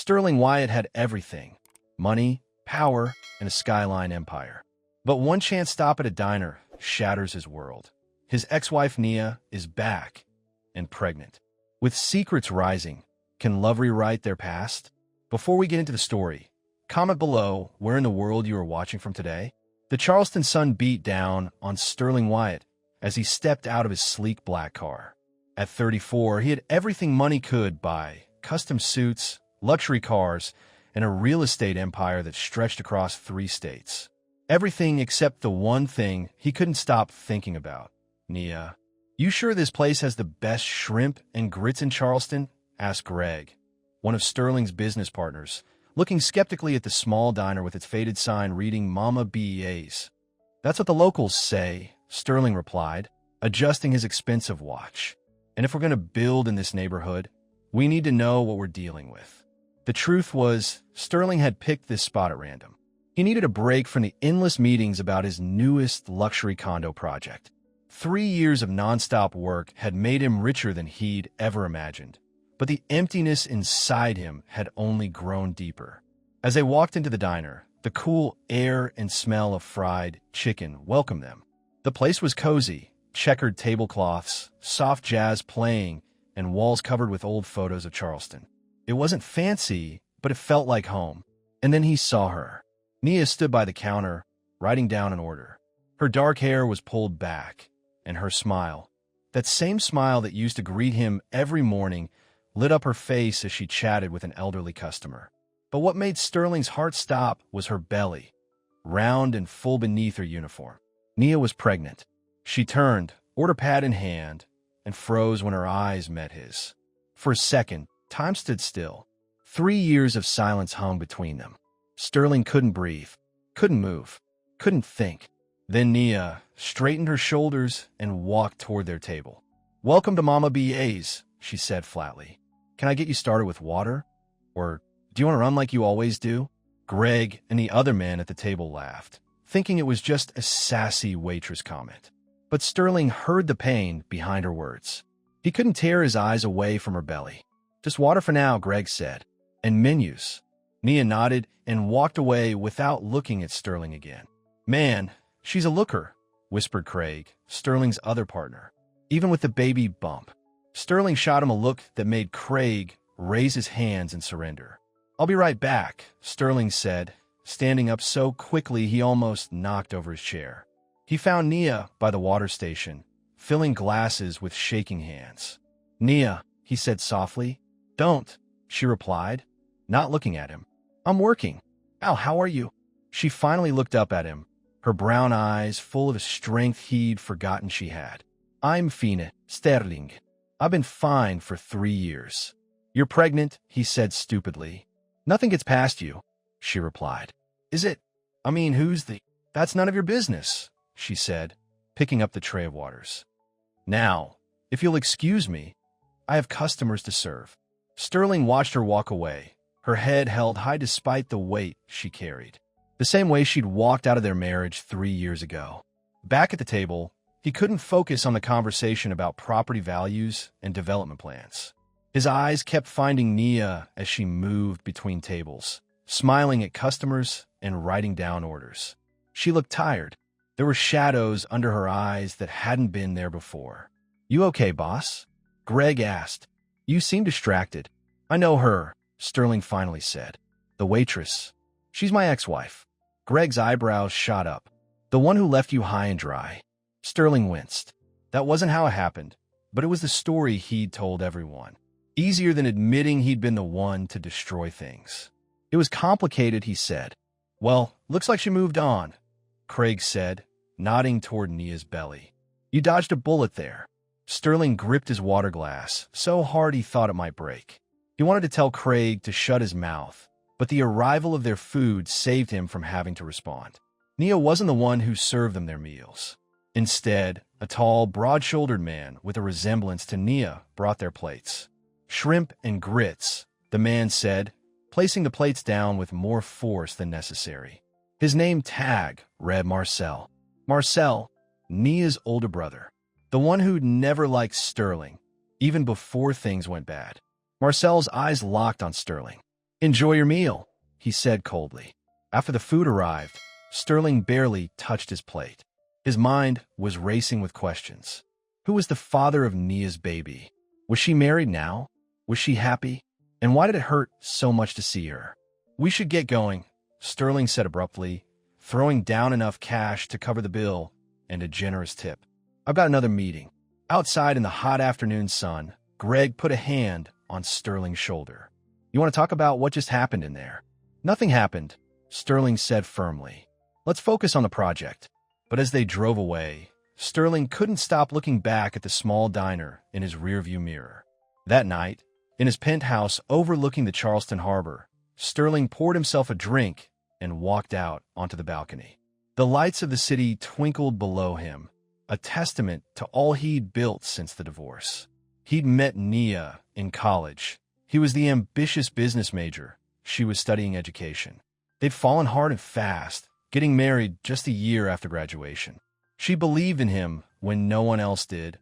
Sterling Wyatt had everything: money, power, and a skyline empire. But one chance stop at a diner shatters his world. His ex-wife Nia is back and pregnant. With secrets rising, can love rewrite their past? Before we get into the story, comment below where in the world you are watching from today. The Charleston sun beat down on Sterling Wyatt as he stepped out of his sleek black car. At 34, he had everything money could buy: custom suits, luxury cars, and a real estate empire that stretched across 3 states. Everything except the one thing he couldn't stop thinking about: Nia. "You sure this place has the best shrimp and grits in Charleston?" asked Greg, one of Sterling's business partners, looking skeptically at the small diner with its faded sign reading Mama BILLIONAIRE. "That's what the locals say," Sterling replied, adjusting his expensive watch. "And if we're going to build in this neighborhood, we need to know what we're dealing with." The truth was, Sterling had picked this spot at random. He needed a break from the endless meetings about his newest luxury condo project. 3 years of nonstop work had made him richer than he'd ever imagined, but the emptiness inside him had only grown deeper. As they walked into the diner, the cool air and smell of fried chicken welcomed them. The place was cozy: checkered tablecloths, soft jazz playing, and walls covered with old photos of Charleston. It wasn't fancy, but it felt like home. And then he saw her. Nia stood by the counter, writing down an order. Her dark hair was pulled back, and her smile, that same smile that used to greet him every morning, lit up her face as she chatted with an elderly customer. But what made Sterling's heart stop was her belly, round and full beneath her uniform. Nia was pregnant. She turned, order pad in hand, and froze when her eyes met his. For a second, time stood still. 3 years of silence hung between them. Sterling couldn't breathe, couldn't move, couldn't think. Then Nia straightened her shoulders and walked toward their table. "Welcome to Mama BA's," she said flatly. "Can I get you started with water? Or do you want to run like you always do?" Greg and the other man at the table laughed, thinking it was just a sassy waitress comment. But Sterling heard the pain behind her words. He couldn't tear his eyes away from her belly. "Just water for now," Greg said. "And menus." Nia nodded and walked away without looking at Sterling again. "Man, she's a looker," whispered Craig, Sterling's other partner. Even with the baby bump, Sterling shot him a look that made Craig raise his hands in surrender. "I'll be right back," Sterling said, standing up so quickly he almost knocked over his chair. He found Nia by the water station, filling glasses with shaking hands. "Nia," he said softly. "Don't," she replied, not looking at him. "I'm working." "Al, how are you?" She finally looked up at him, her brown eyes full of a strength he'd forgotten she had. "I'm fine, Sterling. I've been fine for 3 years." "You're pregnant," he said stupidly. "Nothing gets past you," she replied. "Is it? I mean, who's the—" "That's none of your business," she said, picking up the tray of waters. "Now, if you'll excuse me, I have customers to serve." Sterling watched her walk away, her head held high despite the weight she carried. The same way she'd walked out of their marriage 3 years ago. Back at the table, he couldn't focus on the conversation about property values and development plans. His eyes kept finding Nia as she moved between tables, smiling at customers and writing down orders. She looked tired. There were shadows under her eyes that hadn't been there before. "You okay, boss?" Greg asked. "You seem distracted." "I know her," Sterling finally said. "The waitress. She's my ex-wife." Greg's eyebrows shot up. "The one who left you high and dry." Sterling winced. That wasn't how it happened, but it was the story he'd told everyone. Easier than admitting he'd been the one to destroy things. "It was complicated," he said. "Well, looks like she moved on," Craig said, nodding toward Nia's belly. "You dodged a bullet there." Sterling gripped his water glass so hard he thought it might break. He wanted to tell Craig to shut his mouth, but the arrival of their food saved him from having to respond. Nia wasn't the one who served them their meals. Instead, a tall, broad-shouldered man with a resemblance to Nia brought their plates. "Shrimp and grits," the man said, placing the plates down with more force than necessary. His name tag read Marcel. Marcel, Nia's older brother. The one who'd never liked Sterling, even before things went bad. Marcel's eyes locked on Sterling. "Enjoy your meal," he said coldly. After the food arrived, Sterling barely touched his plate. His mind was racing with questions. Who was the father of Nia's baby? Was she married now? Was she happy? And why did it hurt so much to see her? "We should get going," Sterling said abruptly, throwing down enough cash to cover the bill and a generous tip. "I've got another meeting." Outside in the hot afternoon sun, Greg put a hand on Sterling's shoulder. "You want to talk about what just happened in there?" "Nothing happened," Sterling said firmly. "Let's focus on the project." But as they drove away, Sterling couldn't stop looking back at the small diner in his rearview mirror. That night, in his penthouse overlooking the Charleston harbor, Sterling poured himself a drink and walked out onto the balcony. The lights of the city twinkled below him, a testament to all he'd built since the divorce. He'd met Nia in college. He was the ambitious business major. She was studying education. They'd fallen hard and fast, getting married just a year after graduation. She believed in him when no one else did,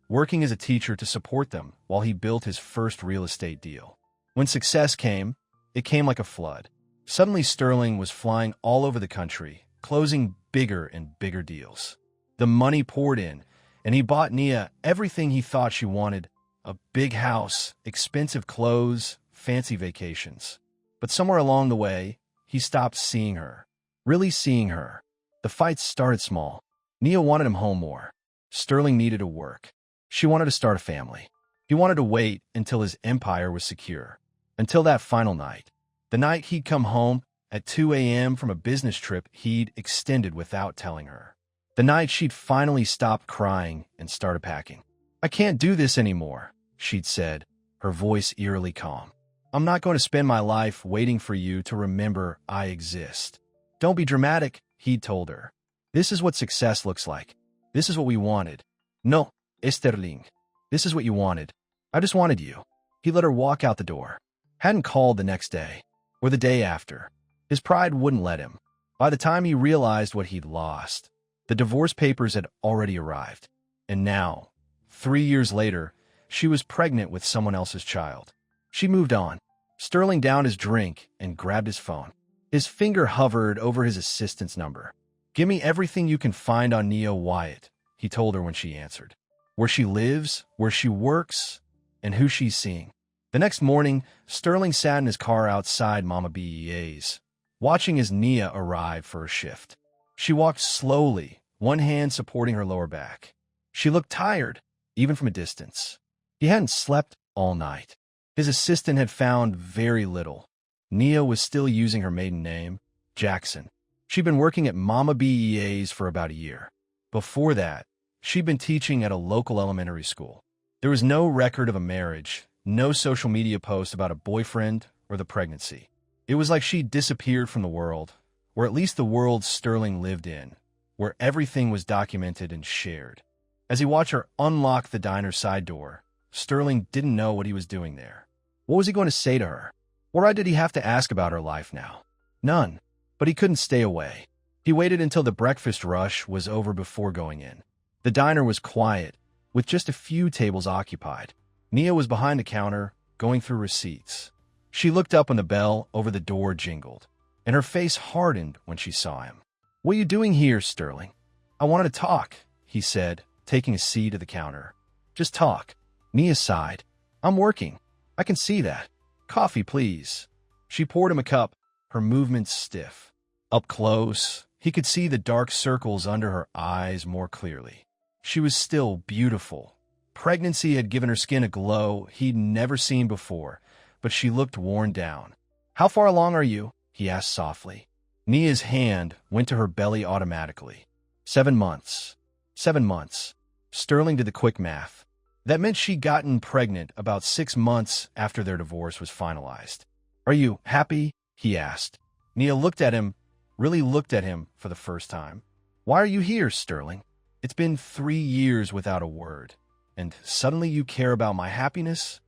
working as a teacher to support them while he built his first real estate deal. When success came, it came like a flood. Suddenly, Sterling was flying all over the country, closing bigger and bigger deals. The money poured in, and he bought Nia everything he thought she wanted: a big house, expensive clothes, fancy vacations. But somewhere along the way, he stopped seeing her. Really seeing her. The fights started small. Nia wanted him home more. Sterling needed to work. She wanted to start a family. He wanted to wait until his empire was secure. Until that final night. The night he'd come home at 2 a.m. from a business trip he'd extended without telling her. The night she'd finally stopped crying and started packing. "I can't do this anymore," she'd said, her voice eerily calm. "I'm not going to spend my life waiting for you to remember I exist." "Don't be dramatic," he'd told her. "This is what success looks like. This is what we wanted." "No, Sterling. This is what you wanted. I just wanted you." He let her walk out the door. Hadn't called the next day, or the day after. His pride wouldn't let him. By the time he realized what he'd lost, the divorce papers had already arrived. And now, 3 years later, she was pregnant with someone else's child. She moved on. Sterling downed his drink and grabbed his phone. His finger hovered over his assistant's number. "Give me everything you can find on Nia Wyatt," he told her when she answered. "Where she lives, where she works, and who she's seeing." The next morning, Sterling sat in his car outside Mama BEA's, watching as Nia arrived for her shift. She walked slowly, one hand supporting her lower back. She looked tired, even from a distance. He hadn't slept all night. His assistant had found very little. Nia was still using her maiden name, Jackson. She'd been working at Mama BEA's for about a year. Before that, she'd been teaching at a local elementary school. There was no record of a marriage, no social media post about a boyfriend or the pregnancy. It was like she'd disappeared from the world, or at least the world Sterling lived in, where everything was documented and shared. As he watched her unlock the diner's side door, Sterling didn't know what he was doing there. What was he going to say to her? What right did he have to ask about her life now? None. But he couldn't stay away. He waited until the breakfast rush was over before going in. The diner was quiet, with just a few tables occupied. Nia was behind the counter, going through receipts. She looked up when the bell over the door jingled, and her face hardened when she saw him. "What are you doing here, Sterling?" "I wanted to talk," he said, taking a seat at the counter. "Just talk." Nia sighed. "I'm working. I can see that. Coffee, please." She poured him a cup, her movements stiff. Up close, he could see the dark circles under her eyes more clearly. She was still beautiful. Pregnancy had given her skin a glow he'd never seen before, but she looked worn down. "How far along are you?" he asked softly. Nia's hand went to her belly automatically. 7 months. 7 months. Sterling did the quick math. That meant she'd gotten pregnant about 6 months after their divorce was finalized. "Are you happy?" he asked. Nia looked at him, really looked at him for the first time. "Why are you here, Sterling? It's been 3 years without a word. And suddenly you care about my happiness?"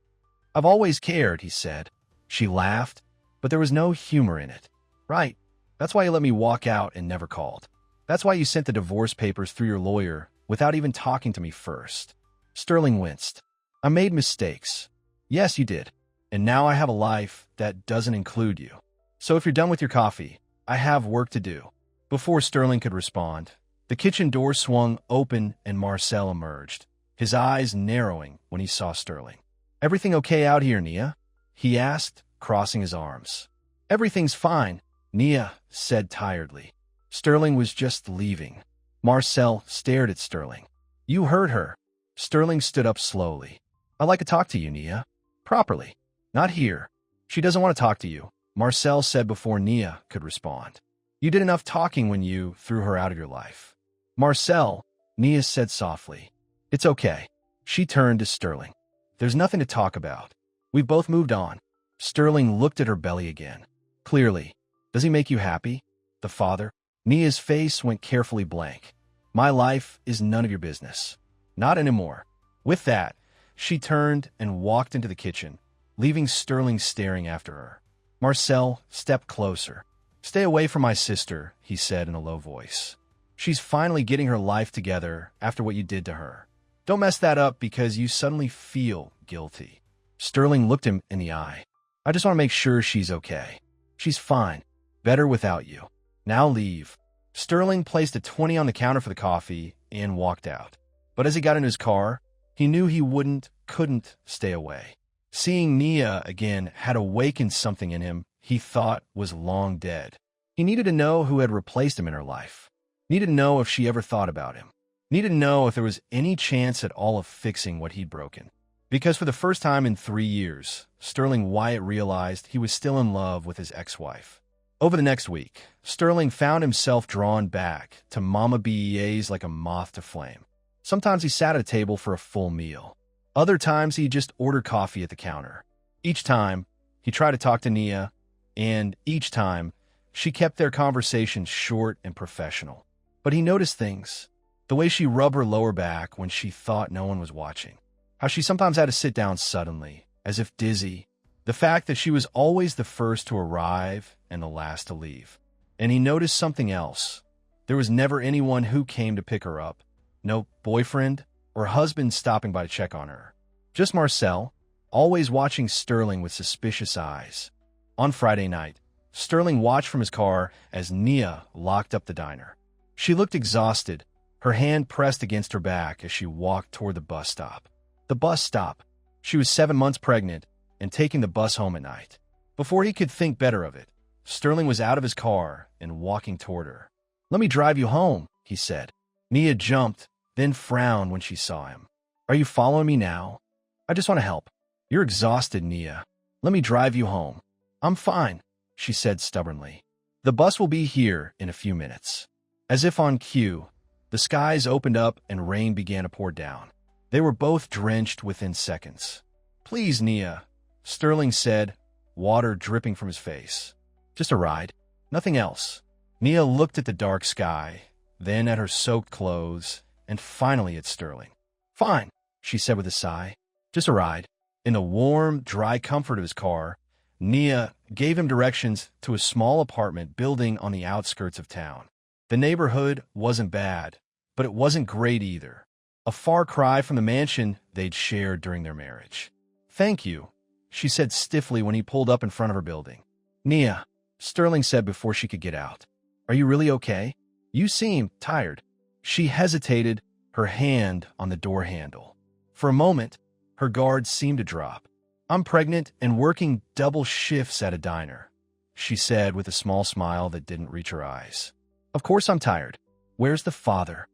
"I've always cared," he said. She laughed, but there was no humor in it. "Right. That's why you let me walk out and never called. That's why you sent the divorce papers through your lawyer without even talking to me first." Sterling winced. "I made mistakes." "Yes, you did. And now I have a life that doesn't include you. So if you're done with your coffee, I have work to do." Before Sterling could respond, the kitchen door swung open and Marcel emerged, his eyes narrowing when he saw Sterling. "Everything okay out here, Nia?" he asked, crossing his arms. "Everything's fine," Nia said tiredly. Sterling was just leaving. Marcel stared at Sterling. "You heard her." Sterling stood up slowly. "I'd like to talk to you, Nia. Properly. Not here. She doesn't want to talk to you," Marcel said before Nia could respond. "You did enough talking when you threw her out of your life." "Marcel," Nia said softly. "It's okay." She turned to Sterling. "There's nothing to talk about. We've both moved on." Sterling looked at her belly again. "Clearly. Does he make you happy? The father?" Nia's face went carefully blank. "My life is none of your business. Not anymore." With that, she turned and walked into the kitchen, leaving Sterling staring after her. Marcel stepped closer. "Stay away from my sister," he said in a low voice. "She's finally getting her life together after what you did to her. Don't mess that up because you suddenly feel guilty." Sterling looked him in the eye. "I just want to make sure she's okay. She's fine. Better without you. Now leave." Sterling placed a 20 on the counter for the coffee and walked out. But as he got in his car, he knew he couldn't stay away. Seeing Nia again had awakened something in him he thought was long dead. He needed to know who had replaced him in her life. Needed to know if she ever thought about him. Needed to know if there was any chance at all of fixing what he'd broken. Because for the first time in 3 years, Sterling Wyatt realized he was still in love with his ex-wife. Over the next week, Sterling found himself drawn back to Mama BEAs like a moth to flame. Sometimes he sat at a table for a full meal. Other times he just ordered coffee at the counter. Each time, he tried to talk to Nia, and each time, she kept their conversation short and professional. But he noticed things. The way she rubbed her lower back when she thought no one was watching. How she sometimes had to sit down suddenly, as if dizzy. The fact that she was always the first to arrive and the last to leave. And he noticed something else. There was never anyone who came to pick her up. No boyfriend or husband stopping by to check on her. Just Marcel, always watching Sterling with suspicious eyes. On Friday night, Sterling watched from his car as Nia locked up the diner. She looked exhausted, her hand pressed against her back as she walked toward the bus stop. The bus stop. She was 7 months pregnant and taking the bus home at night. Before he could think better of it, Sterling was out of his car and walking toward her. "Let me drive you home," he said. Nia jumped, then frowned when she saw him. "Are you following me now? I just want to help." "You're exhausted, Nia. Let me drive you home." "I'm fine," she said stubbornly. "The bus will be here in a few minutes." As if on cue, the skies opened up and rain began to pour down. They were both drenched within seconds. "Please, Nia," Sterling said, water dripping from his face. "Just a ride. Nothing else." Nia looked at the dark sky, then at her soaked clothes, and finally at Sterling. "Fine," she said with a sigh. "Just a ride." In the warm, dry comfort of his car, Nia gave him directions to a small apartment building on the outskirts of town. The neighborhood wasn't bad, but it wasn't great either. A far cry from the mansion they'd shared during their marriage. "Thank you," she said stiffly when he pulled up in front of her building. "Nia," Sterling said before she could get out. "Are you really okay? You seem tired." She hesitated, her hand on the door handle. For a moment, her guard seemed to drop. "I'm pregnant and working double shifts at a diner," she said with a small smile that didn't reach her eyes. "Of course I'm tired. Where's the father?"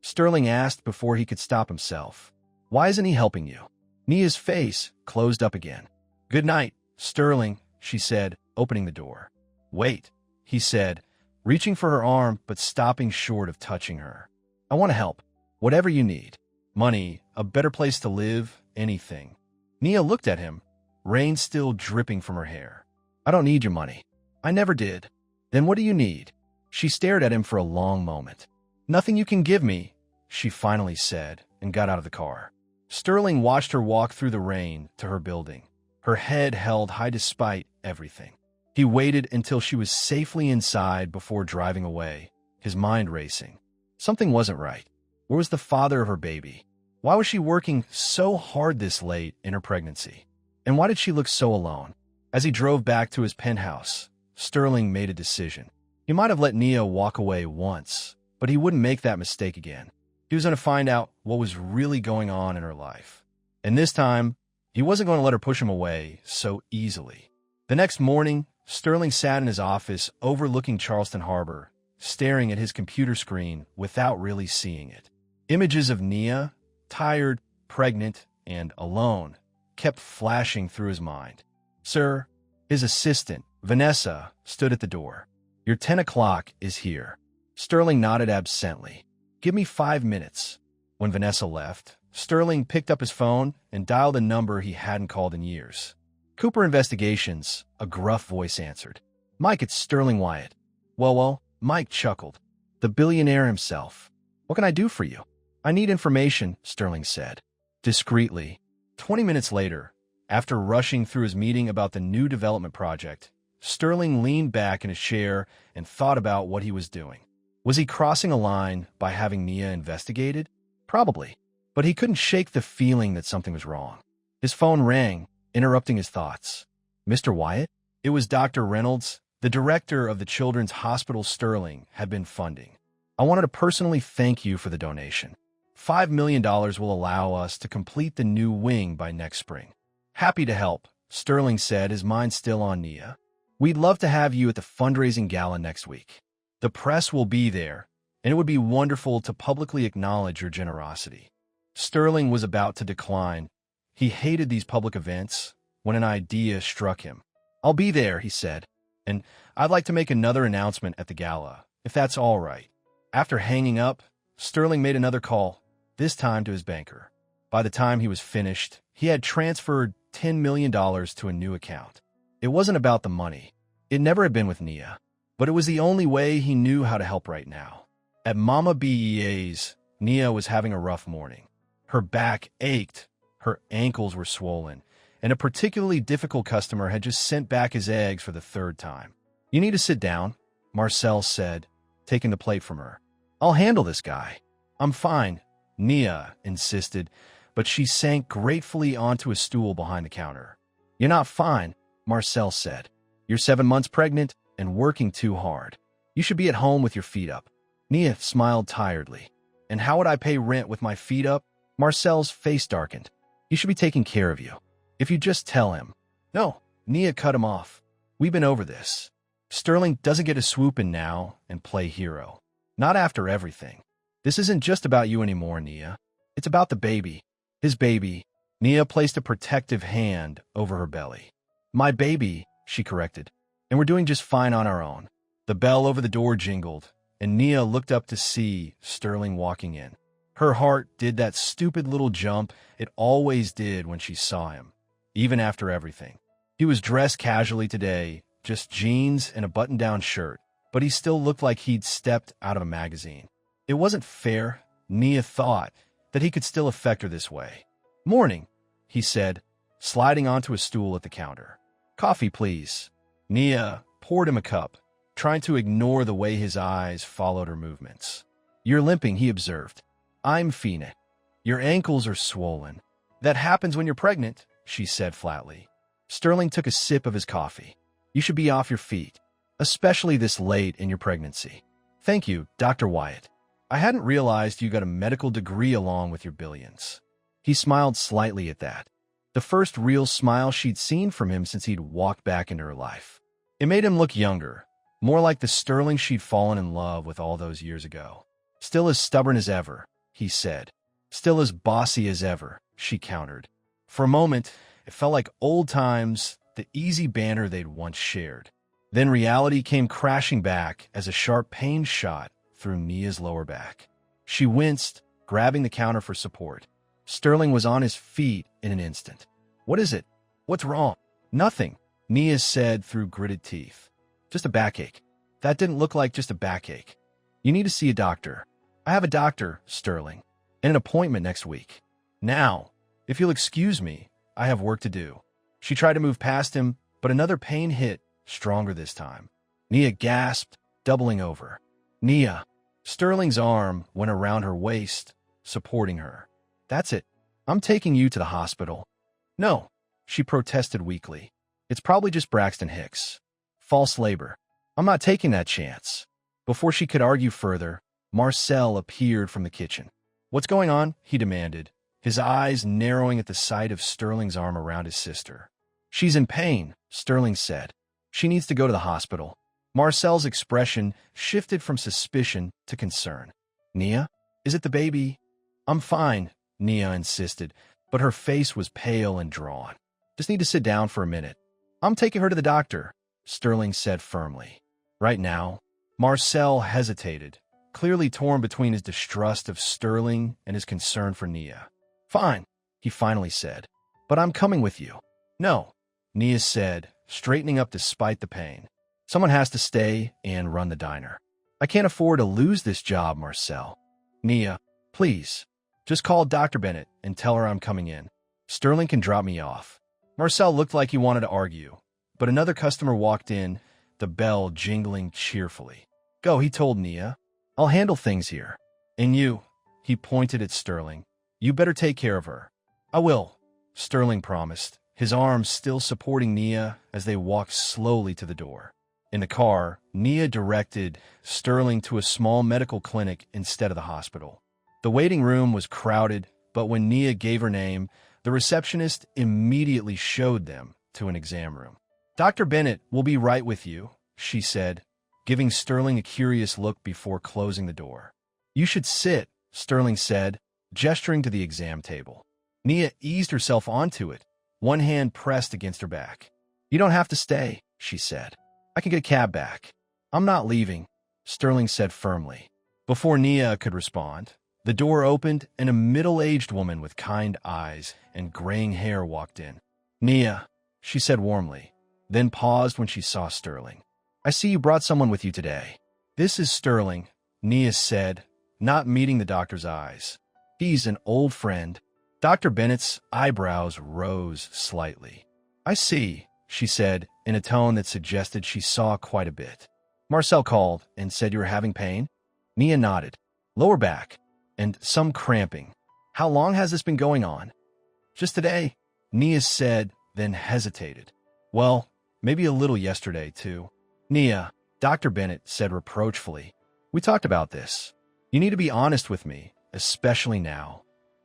Sterling asked before he could stop himself. "Why isn't he helping you?" Nia's face closed up again. "Good night, Sterling," she said, opening the door. "Wait," he said, reaching for her arm but stopping short of touching her. "I want to help. Whatever you need. Money, a better place to live, anything." Nia looked at him, rain still dripping from her hair. "I don't need your money. I never did." "Then what do you need?" She stared at him for a long moment. "Nothing you can give me," she finally said, and got out of the car. Sterling watched her walk through the rain to her building, her head held high despite everything. He waited until she was safely inside before driving away, his mind racing. Something wasn't right. Where was the father of her baby? Why was she working so hard this late in her pregnancy? And why did she look so alone? As he drove back to his penthouse, Sterling made a decision. He might have let Nia walk away once, but he wouldn't make that mistake again. He was going to find out what was really going on in her life. And this time, he wasn't going to let her push him away so easily. The next morning, Sterling sat in his office overlooking Charleston Harbor, staring at his computer screen without really seeing it. Images of Nia, tired, pregnant, and alone, kept flashing through his mind. Sir, his assistant, Vanessa, stood at the door. Your 10 o'clock is here. Sterling nodded absently. Give me 5 minutes. When Vanessa left, Sterling picked up his phone and dialed a number he hadn't called in years. Cooper Investigations, a gruff voice answered. Mike, it's Sterling Wyatt. Well, Mike chuckled. The billionaire himself. What can I do for you? I need information, Sterling said. Discreetly. 20 minutes later, after rushing through his meeting about the new development project, Sterling leaned back in his chair and thought about what he was doing. Was he crossing a line by having Nia investigated? Probably. But he couldn't shake the feeling that something was wrong. His phone rang, interrupting his thoughts. Mr. Wyatt? It was Dr. Reynolds, the director of the Children's Hospital Sterling had been funding. I wanted to personally thank you for the donation. $5 million will allow us to complete the new wing by next spring. Happy to help, Sterling said, his mind still on Nia. We'd love to have you at the fundraising gala next week. The press will be there, and it would be wonderful to publicly acknowledge your generosity. Sterling was about to decline. He hated these public events when an idea struck him. I'll be there, he said, and I'd like to make another announcement at the gala, if that's all right. After hanging up, Sterling made another call, this time to his banker. By the time he was finished, he had transferred $10 million to a new account. It wasn't about the money. It never had been with Nia, but it was the only way he knew how to help right now. At Mama BEA's, Nia was having a rough morning. Her back ached, her ankles were swollen, and a particularly difficult customer had just sent back his eggs for the 3rd time. You need to sit down, Marcel said, taking the plate from her. I'll handle this guy. I'm fine, Nia insisted, but she sank gratefully onto a stool behind the counter. You're not fine, Marcel said. You're 7 months pregnant and working too hard. You should be at home with your feet up. Nia smiled tiredly. And how would I pay rent with my feet up? Marcel's face darkened. He should be taking care of you. If you just tell him. No, Nia cut him off. We've been over this. Sterling doesn't get to swoop in now and play hero. Not after everything. This isn't just about you anymore, Nia. It's about the baby. His baby. Nia placed a protective hand over her belly. My baby, she corrected. And we're doing just fine on our own. The bell over the door jingled, and Nia looked up to see Sterling walking in. Her heart did that stupid little jump it always did when she saw him, even after everything. He was dressed casually today, just jeans and a button-down shirt, but he still looked like he'd stepped out of a magazine. It wasn't fair, Nia thought, that he could still affect her this way. Morning, he said, sliding onto a stool at the counter. Coffee, please. Nia poured him a cup, trying to ignore the way his eyes followed her movements. You're limping, he observed. I'm Fina. Your ankles are swollen. That happens when you're pregnant, she said flatly. Sterling took a sip of his coffee. You should be off your feet, especially this late in your pregnancy. Thank you, Dr. Wyatt. I hadn't realized you got a medical degree along with your billions. He smiled slightly at that. The first real smile she'd seen from him since he'd walked back into her life. It made him look younger, more like the Sterling she'd fallen in love with all those years ago. Still as stubborn as ever, he said. Still as bossy as ever, she countered. For a moment, it felt like old times, the easy banter they'd once shared. Then reality came crashing back as a sharp pain shot through Nia's lower back. She winced, grabbing the counter for support. Sterling was on his feet in an instant. What is it? What's wrong? Nothing, Nia said through gritted teeth. Just a backache. That didn't look like just a backache. You need to see a doctor. I have a doctor, Sterling, and an appointment next week. Now, if you'll excuse me, I have work to do. She tried to move past him, but another pain hit, stronger this time. Nia gasped, doubling over. Nia. Sterling's arm went around her waist, supporting her. That's it. I'm taking you to the hospital. No, she protested weakly. It's probably just Braxton Hicks. False labor. I'm not taking that chance. Before she could argue further, Marcel appeared from the kitchen. What's going on? He demanded, his eyes narrowing at the sight of Sterling's arm around his sister. She's in pain, Sterling said. She needs to go to the hospital. Marcel's expression shifted from suspicion to concern. Nia? Is it the baby? I'm fine, Nia insisted, but her face was pale and drawn. Just need to sit down for a minute. I'm taking her to the doctor, Sterling said firmly. Right now? Marcel hesitated, clearly torn between his distrust of Sterling and his concern for Nia. Fine, he finally said, but I'm coming with you. No, Nia said, straightening up despite the pain. Someone has to stay and run the diner. I can't afford to lose this job, Marcel. Nia, please, just call Dr. Bennett and tell her I'm coming in. Sterling can drop me off. Marcel looked like he wanted to argue, but another customer walked in, the bell jingling cheerfully. Go, he told Nia. I'll handle things here. And you, he pointed at Sterling. You better take care of her. I will, Sterling promised, his arms still supporting Nia as they walked slowly to the door. In the car, Nia directed Sterling to a small medical clinic instead of the hospital. The waiting room was crowded, but when Nia gave her name, the receptionist immediately showed them to an exam room. Dr. Bennett will be right with you, she said, giving Sterling a curious look before closing the door. You should sit, Sterling said, gesturing to the exam table. Nia eased herself onto it, one hand pressed against her back. You don't have to stay, she said. I can get a cab back. I'm not leaving, Sterling said firmly. Before Nia could respond, the door opened and a middle-aged woman with kind eyes and graying hair walked in. Nia, she said warmly, then paused when she saw Sterling. I see you brought someone with you today. This is Sterling, Nia said, not meeting the doctor's eyes. He's an old friend. Dr. Bennett's eyebrows rose slightly. I see, she said, in a tone that suggested she saw quite a bit. Marcel called and said you were having pain? Nia nodded. Lower back, and some cramping. How long has this been going on? Just today, Nia said, then hesitated. Well, maybe a little yesterday, too. Nia, Dr. Bennett said reproachfully. We talked about this. You need to be honest with me, especially now.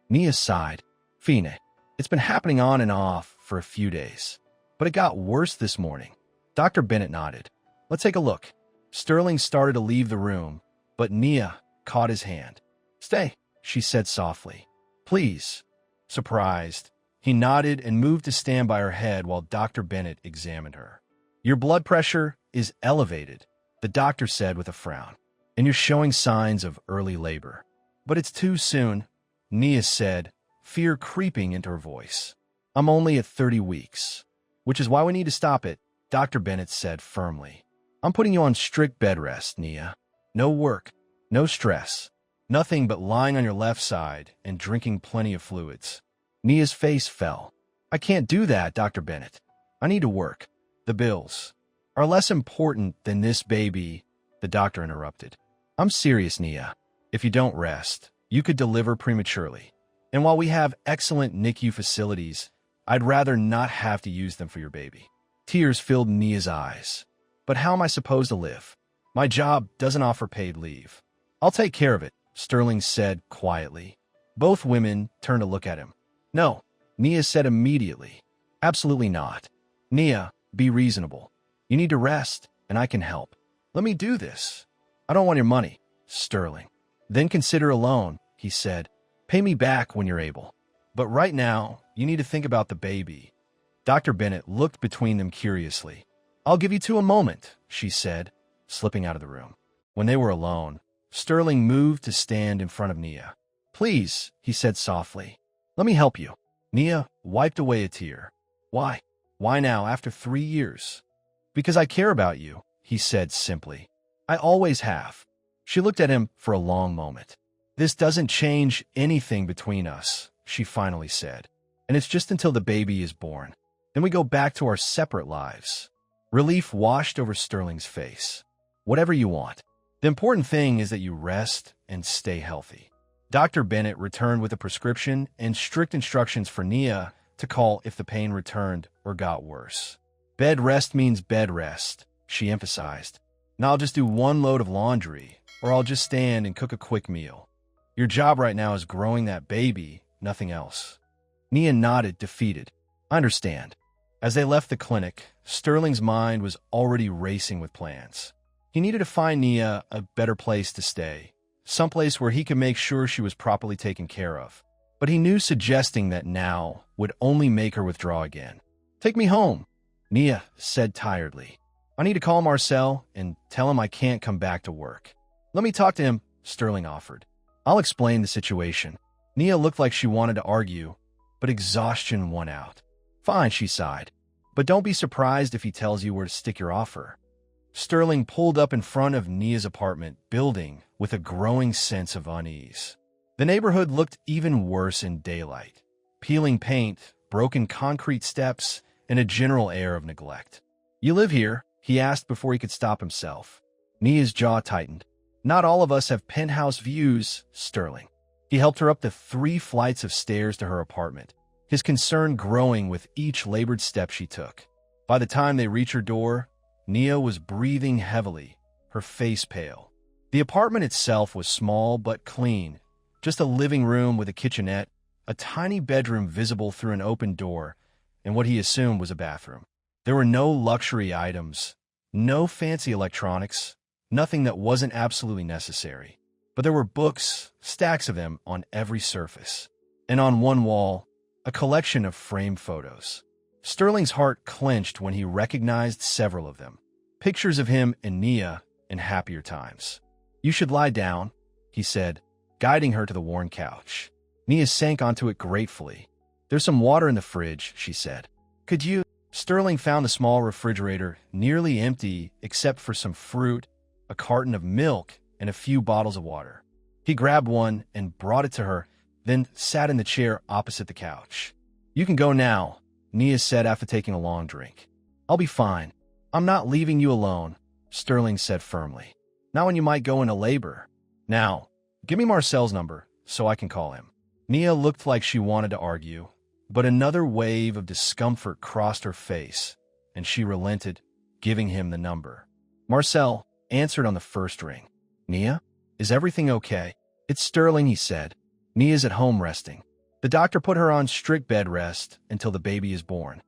Nia sighed. Fine, it's been happening on and off for a few days. But it got worse this morning. Dr. Bennett nodded. Let's take a look. Sterling started to leave the room, but Nia caught his hand. Stay, she said softly. Please. Surprised, he nodded and moved to stand by her head while Dr. Bennett examined her. Your blood pressure is elevated, the doctor said with a frown, and you're showing signs of early labor. But it's too soon, Nia said, fear creeping into her voice. I'm only at 30 weeks. Which is why we need to stop it, Dr. Bennett said firmly. I'm putting you on strict bed rest, Nia. No work, no stress, nothing but lying on your left side and drinking plenty of fluids. Nia's face fell. I can't do that, Dr. Bennett. I need to work. The bills are less important than this baby, the doctor interrupted. I'm serious, Nia. If you don't rest, you could deliver prematurely. And while we have excellent NICU facilities, I'd rather not have to use them for your baby. Tears filled Nia's eyes. But how am I supposed to live? My job doesn't offer paid leave. I'll take care of it, Sterling said quietly. Both women turned to look at him. No, Nia said immediately. Absolutely not. Nia, be reasonable. You need to rest, and I can help. Let me do this. I don't want your money, Sterling. Then consider a loan, he said. Pay me back when you're able. But right now, you need to think about the baby. Dr. Bennett looked between them curiously. I'll give you two a moment, she said, slipping out of the room. When they were alone, Sterling moved to stand in front of Nia. Please, he said softly. Let me help you. Nia wiped away a tear. Why? Why now, after 3 years? Because I care about you, he said simply. I always have. She looked at him for a long moment. This doesn't change anything between us, she finally said. And it's just until the baby is born. Then we go back to our separate lives. Relief washed over Sterling's face. Whatever you want. The important thing is that you rest and stay healthy. Dr. Bennett returned with a prescription and strict instructions for Nia to call if the pain returned or got worse. Bed rest means bed rest, she emphasized. Now I'll just do one load of laundry, or I'll just stand and cook a quick meal. Your job right now is growing that baby, nothing else. Nia nodded, defeated. I understand. As they left the clinic, Sterling's mind was already racing with plans. He needed to find Nia a better place to stay, someplace where he could make sure she was properly taken care of. But he knew suggesting that now would only make her withdraw again. Take me home, Nia said tiredly. I need to call Marcel and tell him I can't come back to work. Let me talk to him, Sterling offered. I'll explain the situation. Nia looked like she wanted to argue, but exhaustion won out. Fine, she sighed. But don't be surprised if he tells you where to stick your offer. Sterling pulled up in front of Nia's apartment building with a growing sense of unease. The neighborhood looked even worse in daylight. Peeling paint, broken concrete steps, and a general air of neglect. You live here? He asked before he could stop himself. Nia's jaw tightened. Not all of us have penthouse views, Sterling. He helped her up the 3 flights of stairs to her apartment, his concern growing with each labored step she took. By the time they reached her door, Nia was breathing heavily, her face pale. The apartment itself was small but clean, just a living room with a kitchenette, a tiny bedroom visible through an open door, and what he assumed was a bathroom. There were no luxury items, no fancy electronics, nothing that wasn't absolutely necessary. But there were books, stacks of them on every surface. And on one wall, a collection of framed photos. Sterling's heart clenched when he recognized several of them. Pictures of him and Nia in happier times. You should lie down, he said, guiding her to the worn couch. Nia sank onto it gratefully. There's some water in the fridge, she said. Could you? Sterling found the small refrigerator nearly empty except for some fruit, a carton of milk, and a few bottles of water. He grabbed one and brought it to her, then sat in the chair opposite the couch. You can go now, Nia said after taking a long drink. I'll be fine. I'm not leaving you alone, Sterling said firmly. Not when you might go into labor. Now, give me Marcel's number so I can call him. Nia looked like she wanted to argue, but another wave of discomfort crossed her face, and she relented, giving him the number. Marcel answered on the first ring. Nia, is everything okay? It's Sterling, he said. Nia's at home resting. The doctor put her on strict bed rest until the baby is born.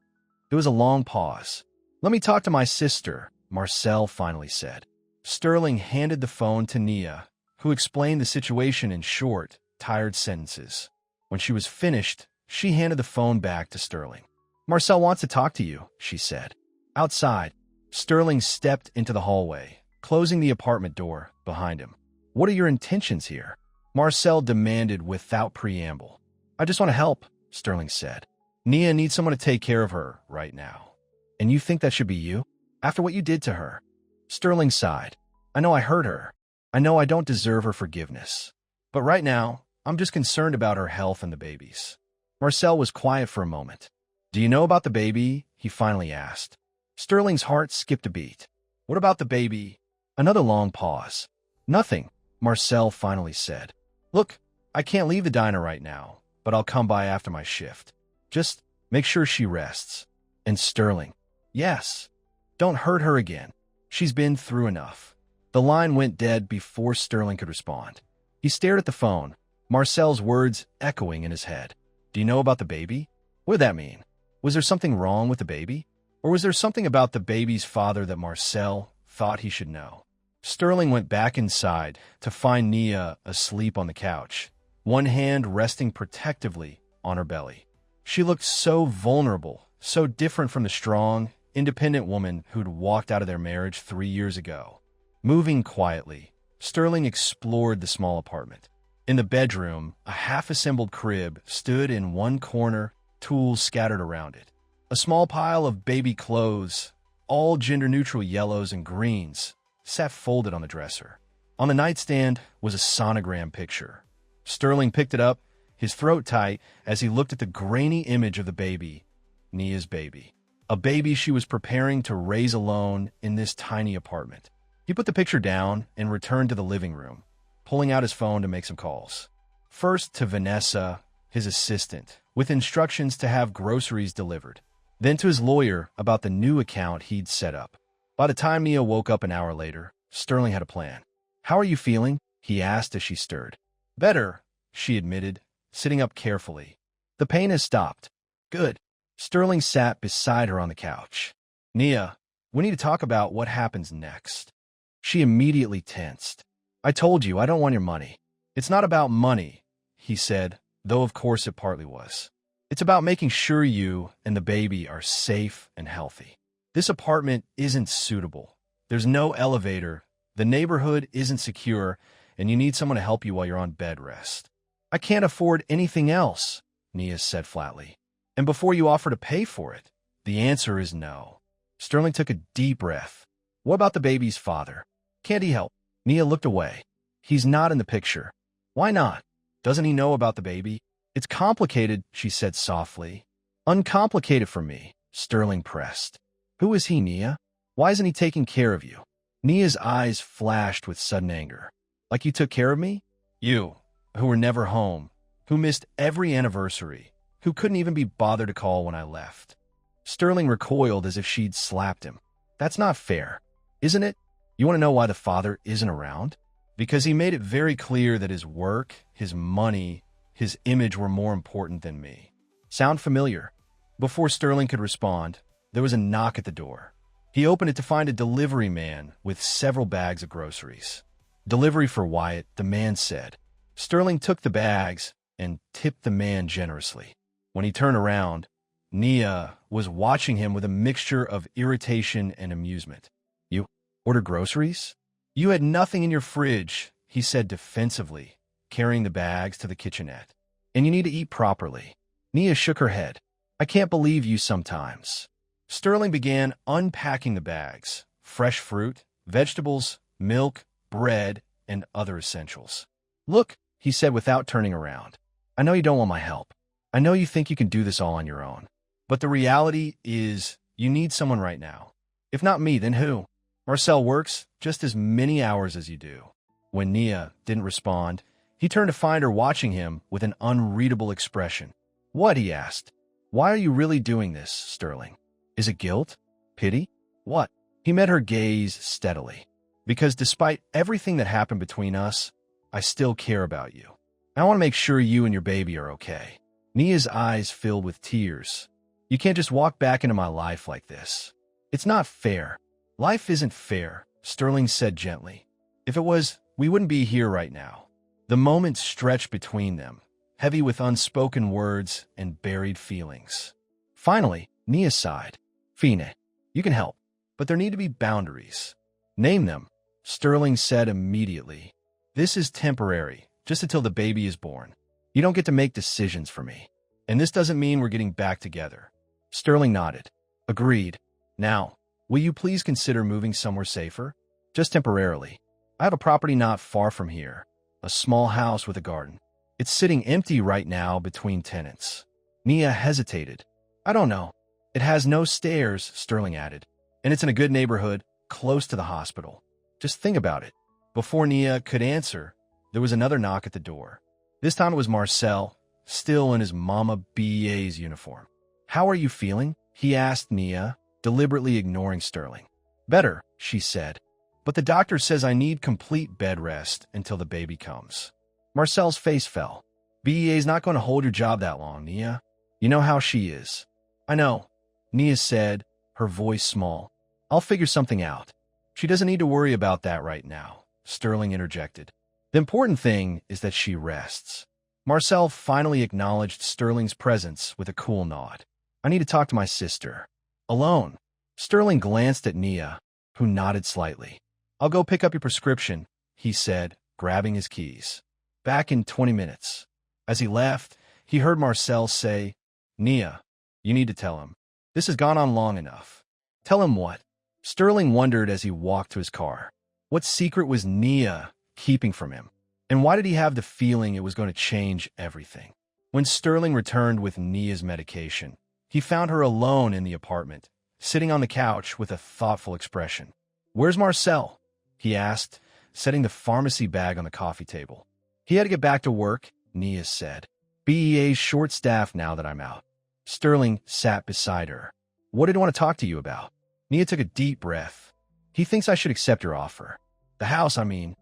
There was a long pause. Let me talk to my sister, Marcel finally said. Sterling handed the phone to Nia, who explained the situation in short, tired sentences. When she was finished, she handed the phone back to Sterling. Marcel wants to talk to you, she said. Outside, Sterling stepped into the hallway, closing the apartment door behind him. What are your intentions here? Marcel demanded without preamble. I just want to help, Sterling said. Nia needs someone to take care of her right now. And you think that should be you? After what you did to her? Sterling sighed. I know I hurt her. I know I don't deserve her forgiveness. But right now, I'm just concerned about her health and the baby's. Marcel was quiet for a moment. Do you know about the baby? He finally asked. Sterling's heart skipped a beat. What about the baby? Another long pause. Nothing, Marcel finally said. Look, I can't leave the diner right now, but I'll come by after my shift. Just make sure she rests. And Sterling, yes, don't hurt her again. She's been through enough. The line went dead before Sterling could respond. He stared at the phone, Marcel's words echoing in his head. Do you know about the baby? What did that mean? Was there something wrong with the baby? Or was there something about the baby's father that Marcel thought he should know? Sterling went back inside to find Nia asleep on the couch, one hand resting protectively on her belly. She looked so vulnerable, so different from the strong, independent woman who'd walked out of their marriage 3 years ago. Moving quietly, Sterling explored the small apartment. In the bedroom, a half-assembled crib stood in one corner, tools scattered around it. A small pile of baby clothes, all gender-neutral yellows and greens, sat folded on the dresser. On the nightstand was a sonogram picture. Sterling picked it up, his throat tight, as he looked at the grainy image of the baby, Nia's baby. A baby she was preparing to raise alone in this tiny apartment. He put the picture down and returned to the living room, pulling out his phone to make some calls. First to Vanessa, his assistant, with instructions to have groceries delivered, then to his lawyer about the new account he'd set up. By the time Nia woke up an hour later, Sterling had a plan. "How are you feeling?" he asked as she stirred. "Better," she admitted, sitting up carefully. "The pain has stopped." "Good." Sterling sat beside her on the couch. "Nia, we need to talk about what happens next." She immediately tensed. "I told you I don't want your money." "It's not about money," he said, though of course it partly was. "It's about making sure you and the baby are safe and healthy. This apartment isn't suitable. There's no elevator, the neighborhood isn't secure, and you need someone to help you while you're on bed rest." "I can't afford anything else," Nia said flatly. "And before you offer to pay for it, the answer is no." Sterling took a deep breath. "What about the baby's father? Can't he help?" Nia looked away. "He's not in the picture." "Why not? Doesn't he know about the baby?" "It's complicated," she said softly. "Uncomplicated for me," Sterling pressed. "Who is he, Nia? Why isn't he taking care of you?" Nia's eyes flashed with sudden anger. "Like you took care of me? You, who were never home, who missed every anniversary, who couldn't even be bothered to call when I left." Sterling recoiled as if she'd slapped him. "That's not fair, isn't it? You want to know why the father isn't around? Because he made it very clear that his work, his money, his image were more important than me." Sound familiar? Before Sterling could respond, there was a knock at the door. He opened it to find a delivery man with several bags of groceries. "Delivery for Wyatt," the man said. Sterling took the bags and tipped the man generously. When he turned around, Nia was watching him with a mixture of irritation and amusement. "You ordered groceries? You had nothing in your fridge," he said defensively, carrying the bags to the kitchenette. "And you need to eat properly." Nia shook her head. "I can't believe you sometimes." Sterling began unpacking the bags: fresh fruit, vegetables, milk, bread, and other essentials. "Look," he said without turning around. "I know you don't want my help. I know you think you can do this all on your own. But the reality is you need someone right now. If not me, then who? Marcel works just as many hours as you do." When Nia didn't respond, he turned to find her watching him with an unreadable expression. "What?" he asked. "Why are you really doing this, Sterling? Is it guilt? Pity? What?" He met her gaze steadily. "Because despite everything that happened between us, I still care about you. I want to make sure you and your baby are okay." Nia's eyes filled with tears. "You can't just walk back into my life like this. It's not fair." "Life isn't fair," Sterling said gently. "If it was, we wouldn't be here right now." The moment stretched between them, heavy with unspoken words and buried feelings. Finally, Nia sighed. "Fine, you can help, but there need to be boundaries." "Name them," Sterling said immediately. "This is temporary, just until the baby is born. You don't get to make decisions for me. And this doesn't mean we're getting back together." Sterling nodded. "Agreed. Now, will you please consider moving somewhere safer? Just temporarily. I have a property not far from here, a small house with a garden. It's sitting empty right now between tenants." Nia hesitated. "I don't know. It has no stairs," Sterling added. "And it's in a good neighborhood, close to the hospital. Just think about it." Before Nia could answer, there was another knock at the door. This time it was Marcel, still in his Mama BA's uniform. "How are you feeling?" he asked Nia, deliberately ignoring Sterling. "Better," she said. "But the doctor says I need complete bed rest until the baby comes." Marcel's face fell. "BA's not going to hold your job that long, Nia. You know how she is." "I know," Nia said, her voice small. "I'll figure something out." "She doesn't need to worry about that right now," Sterling interjected. "The important thing is that she rests." Marcel finally acknowledged Sterling's presence with a cool nod. "I need to talk to my sister." "Alone?" Sterling glanced at Nia, who nodded slightly. "I'll go pick up your prescription," he said, grabbing his keys. "Back in 20 minutes. As he left, he heard Marcel say, "Nia, you need to tell him. This has gone on long enough." "Tell him what?" Sterling wondered as he walked to his car. What secret was Nia keeping from him? And why did he have the feeling it was going to change everything? When Sterling returned with Nia's medication, he found her alone in the apartment, sitting on the couch with a thoughtful expression. "Where's Marcel?" he asked, setting the pharmacy bag on the coffee table. "He had to get back to work," Nia said. BEA's short-staffed now that I'm out. Sterling sat beside her. What did I want to talk to you about? Nia took a deep breath. He thinks I should accept your offer. The house, I mean.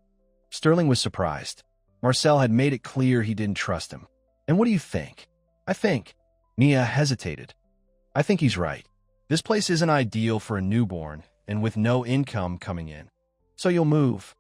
Sterling was surprised. Marcel had made it clear he didn't trust him. And what do you think? I think. Nia hesitated. I think he's right. This place isn't ideal for a newborn, and with no income coming in. So you'll move.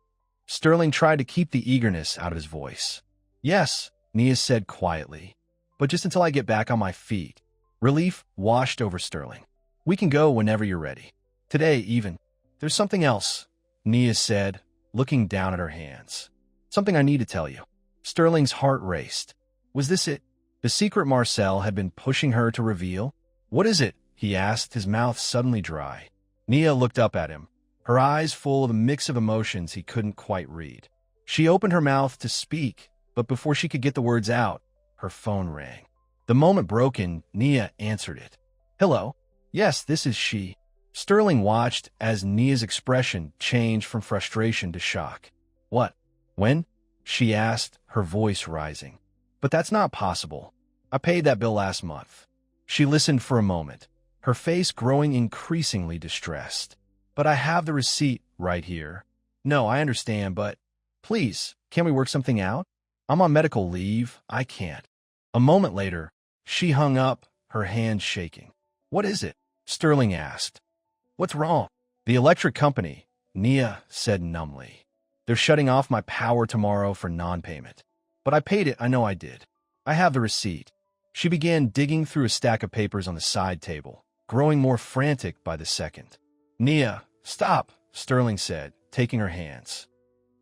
Sterling tried to keep the eagerness out of his voice. Yes, Nia said quietly, but just until I get back on my feet. Relief washed over Sterling. We can go whenever you're ready. Today, even. There's something else, Nia said, looking down at her hands. Something I need to tell you. Sterling's heart raced. Was this it? The secret Marcel had been pushing her to reveal? What is it? He asked, his mouth suddenly dry. Nia looked up at him, her eyes full of a mix of emotions he couldn't quite read. She opened her mouth to speak, but before she could get the words out, her phone rang. The moment broken, Nia answered it. Hello? Yes, this is she. Sterling watched as Nia's expression changed from frustration to shock. What? When? She asked, her voice rising. But that's not possible. I paid that bill last month. She listened for a moment, her face growing increasingly distressed. But I have the receipt right here. No, I understand, but please, can we work something out? I'm on medical leave. I can't. A moment later, she hung up, her hands shaking. What is it? Sterling asked. What's wrong? The electric company, Nia said numbly. They're shutting off my power tomorrow for non-payment. But I paid it, I know I did. I have the receipt. She began digging through a stack of papers on the side table, growing more frantic by the second. Nia, stop, Sterling said, taking her hands.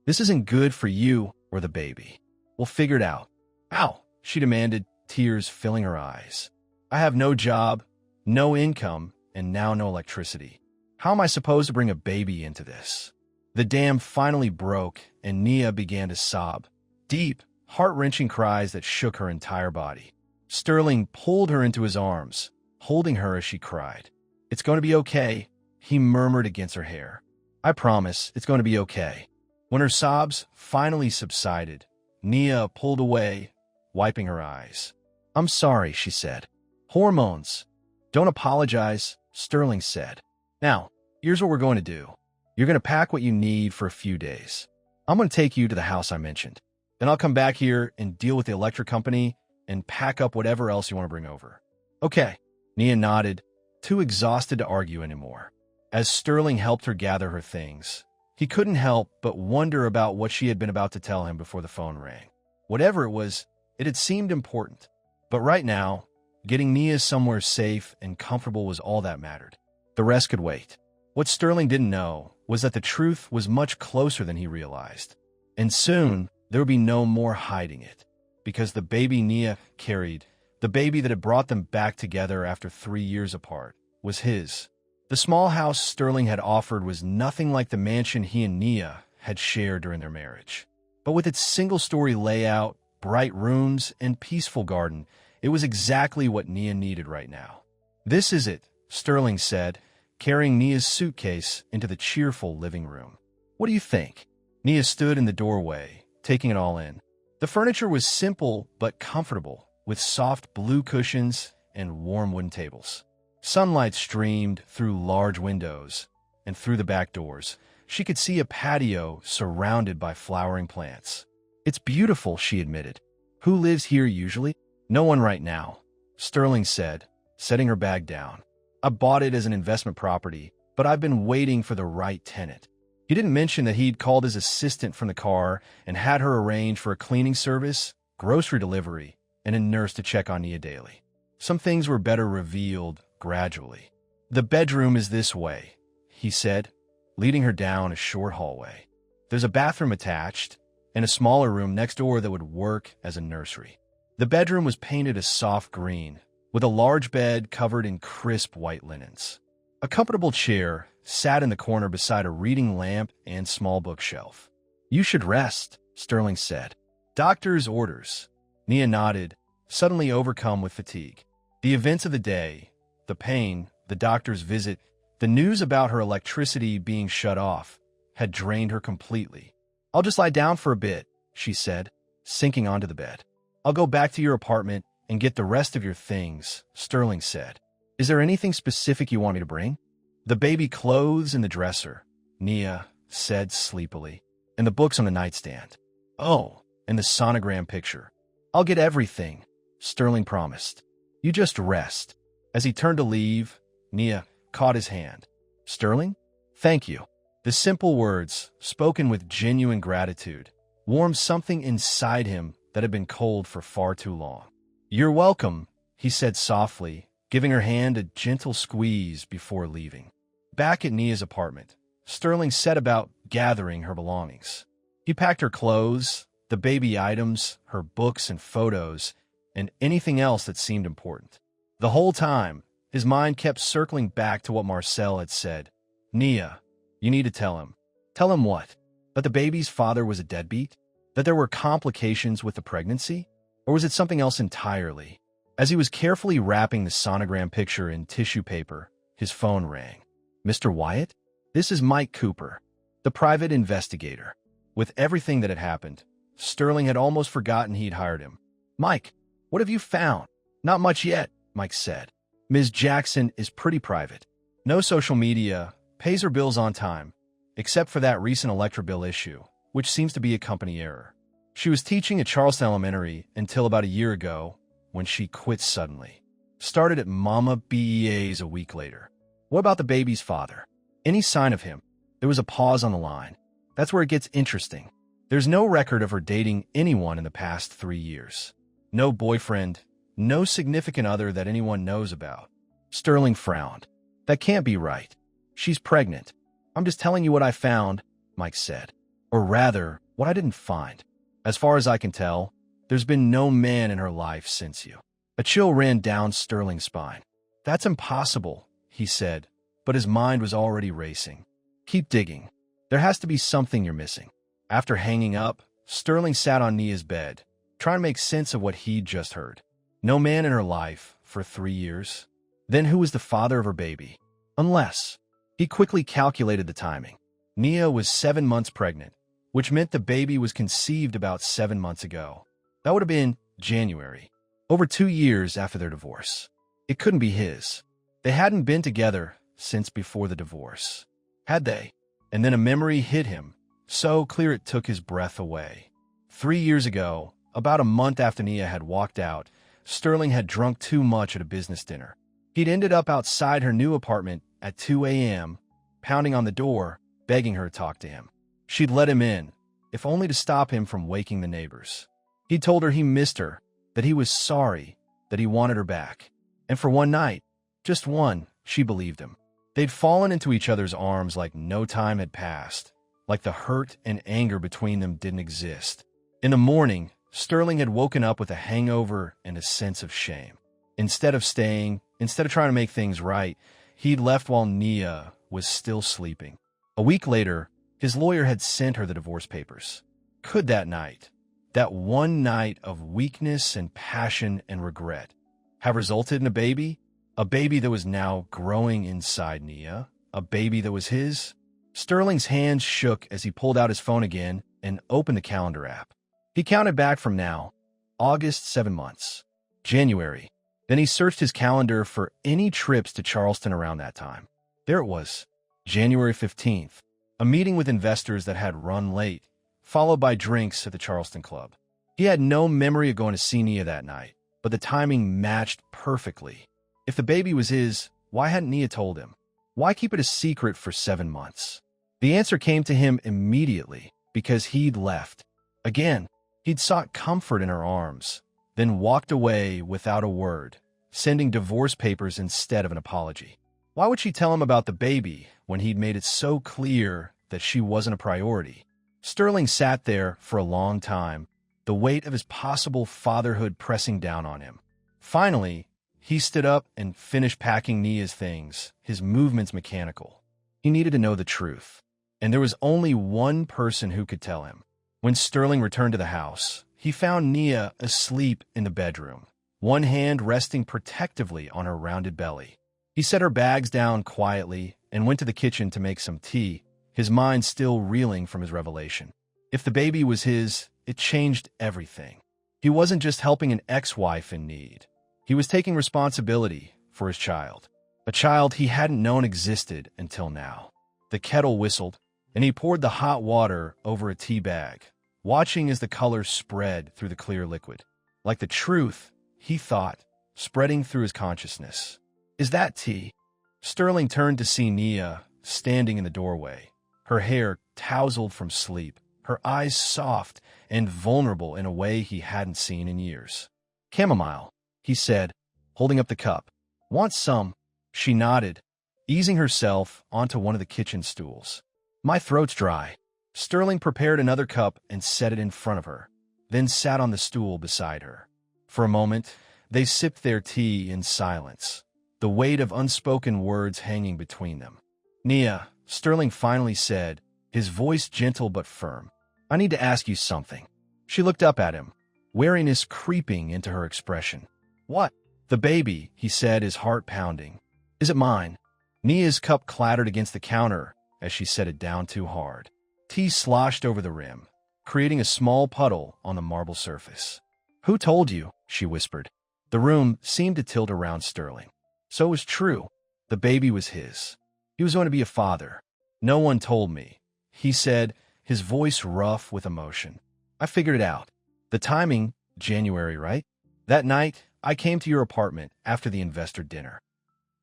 This isn't good for you or the baby. We'll figure it out. Ow, she demanded, tears filling her eyes. I have no job, no income, and now no electricity. How am I supposed to bring a baby into this? The dam finally broke, and Nia began to sob. Deep, heart-wrenching cries that shook her entire body. Sterling pulled her into his arms, holding her as she cried. It's going to be okay, he murmured against her hair. I promise, it's going to be okay. When her sobs finally subsided, Nia pulled away, wiping her eyes. I'm sorry, she said. Hormones. Don't apologize, Sterling said. Now, here's what we're going to do. You're going to pack what you need for a few days. I'm going to take you to the house I mentioned. Then I'll come back here and deal with the electric company and pack up whatever else you want to bring over. Okay. Nia nodded, too exhausted to argue anymore. As Sterling helped her gather her things, he couldn't help but wonder about what she had been about to tell him before the phone rang. Whatever it was, it had seemed important. But right now, getting Nia somewhere safe and comfortable was all that mattered. The rest could wait. What Sterling didn't know was that the truth was much closer than he realized. And soon, there would be no more hiding it. Because the baby Nia carried, the baby that had brought them back together after 3 years apart, was his. The small house Sterling had offered was nothing like the mansion he and Nia had shared during their marriage. But with its single-story layout, bright rooms, and peaceful garden, it was exactly what Nia needed right now. This is it, Sterling said, carrying Nia's suitcase into the cheerful living room. What do you think? Nia stood in the doorway, taking it all in. The furniture was simple but comfortable, with soft blue cushions and warm wooden tables. Sunlight streamed through large windows, and through the back doors, she could see a patio surrounded by flowering plants. It's beautiful, she admitted. Who lives here usually? No one right now, Sterling said, setting her bag down. I bought it as an investment property, but I've been waiting for the right tenant. He didn't mention that he'd called his assistant from the car and had her arrange for a cleaning service, grocery delivery, and a nurse to check on Nia daily. Some things were better revealed gradually. The bedroom is this way, he said, leading her down a short hallway. There's a bathroom attached, and a smaller room next door that would work as a nursery. The bedroom was painted a soft green, with a large bed covered in crisp white linens. A comfortable chair sat in the corner beside a reading lamp and small bookshelf. You should rest, Sterling said. Doctor's orders. Nia nodded, suddenly overcome with fatigue. The events of the day, the pain, the doctor's visit, the news about her electricity being shut off, had drained her completely. I'll just lie down for a bit, she said, sinking onto the bed. I'll go back to your apartment and get the rest of your things, Sterling said. Is there anything specific you want me to bring? The baby clothes in the dresser, Nia said sleepily, and the books on the nightstand. Oh, and the sonogram picture. I'll get everything, Sterling promised. You just rest. As he turned to leave, Nia caught his hand. Sterling? Thank you. The simple words, spoken with genuine gratitude, warmed something inside him that had been cold for far too long. You're welcome, he said softly, giving her hand a gentle squeeze before leaving. Back at Nia's apartment, Sterling set about gathering her belongings. He packed her clothes, the baby items, her books and photos, and anything else that seemed important. The whole time, his mind kept circling back to what Marcel had said. Nia, you need to tell him. Tell him what? That the baby's father was a deadbeat? That there were complications with the pregnancy? Or was it something else entirely? As he was carefully wrapping the sonogram picture in tissue paper, his phone rang. Mr. Wyatt? This is Mike Cooper, the private investigator. With everything that had happened, Sterling had almost forgotten he'd hired him. Mike, what have you found? Not much yet, Mike said. Ms. Jackson is pretty private. No social media, pays her bills on time, except for that recent electric bill issue, which seems to be a company error. She was teaching at Charleston Elementary until about a year ago, when she quit suddenly. Started at Mama BEA's a week later. What about the baby's father? Any sign of him? There was a pause on the line. That's where it gets interesting. There's no record of her dating anyone in the past 3 years. No boyfriend, no significant other that anyone knows about. Sterling frowned. That can't be right. She's pregnant. I'm just telling you what I found, Mike said. Or rather, what I didn't find. As far as I can tell, there's been no man in her life since you. A chill ran down Sterling's spine. That's impossible, he said, but his mind was already racing. Keep digging. There has to be something you're missing. After hanging up, Sterling sat on Nia's bed, trying to make sense of what he'd just heard. No man in her life for 3 years. Then who was the father of her baby? Unless. He quickly calculated the timing. Nia was 7 months pregnant, which meant the baby was conceived about 7 months ago. That would have been January, over 2 years after their divorce. It couldn't be his. They hadn't been together since before the divorce. Had they? And then a memory hit him, so clear it took his breath away. 3 years ago, about a month after Nia had walked out, Sterling had drunk too much at a business dinner. He'd ended up outside her new apartment at 2 a.m., pounding on the door, begging her to talk to him. She'd let him in, if only to stop him from waking the neighbors. He told her he missed her, that he was sorry, that he wanted her back. And for one night, just one, she believed him. They'd fallen into each other's arms like no time had passed, like the hurt and anger between them didn't exist. In the morning, Sterling had woken up with a hangover and a sense of shame. Instead of trying to make things right, he'd left while Nia was still sleeping. A week later, his lawyer had sent her the divorce papers. Could that night, that one night of weakness and passion and regret, have resulted in a baby? A baby that was now growing inside Nia? A baby that was his? Sterling's hands shook as he pulled out his phone again and opened the calendar app. He counted back from now. August, 7 months. January. Then he searched his calendar for any trips to Charleston around that time. There it was. January 15th. A meeting with investors that had run late, followed by drinks at the Charleston Club. He had no memory of going to see Nia that night, but the timing matched perfectly. If the baby was his, why hadn't Nia told him? Why keep it a secret for 7 months? The answer came to him immediately, because he'd left. Again, he'd sought comfort in her arms, then walked away without a word, sending divorce papers instead of an apology. Why would she tell him about the baby when he'd made it so clear that she wasn't a priority? Sterling sat there for a long time, the weight of his possible fatherhood pressing down on him. Finally, he stood up and finished packing Nia's things, his movements mechanical. He needed to know the truth, and there was only one person who could tell him. When Sterling returned to the house, he found Nia asleep in the bedroom, one hand resting protectively on her rounded belly. He set her bags down quietly and went to the kitchen to make some tea, his mind still reeling from his revelation. If the baby was his, it changed everything. He wasn't just helping an ex-wife in need. He was taking responsibility for his child, a child he hadn't known existed until now. The kettle whistled, and he poured the hot water over a tea bag, watching as the colors spread through the clear liquid. Like the truth, he thought, spreading through his consciousness. "Is that tea?" Sterling turned to see Nia standing in the doorway, her hair tousled from sleep, her eyes soft and vulnerable in a way he hadn't seen in years. "Chamomile," he said, holding up the cup. "Want some?" She nodded, easing herself onto one of the kitchen stools. "My throat's dry." Sterling prepared another cup and set it in front of her, then sat on the stool beside her. For a moment, they sipped their tea in silence, the weight of unspoken words hanging between them. "Nia," Sterling finally said, his voice gentle but firm, "I need to ask you something." She looked up at him, wariness creeping into her expression. "What?" "The baby," he said, his heart pounding. "Is it mine?" Nia's cup clattered against the counter as she set it down too hard. Tea sloshed over the rim, creating a small puddle on the marble surface. "Who told you?" she whispered. The room seemed to tilt around Sterling. So it was true. The baby was his. He was going to be a father. "No one told me," he said, his voice rough with emotion. "I figured it out. The timing, January, right? That night, I came to your apartment after the investor dinner."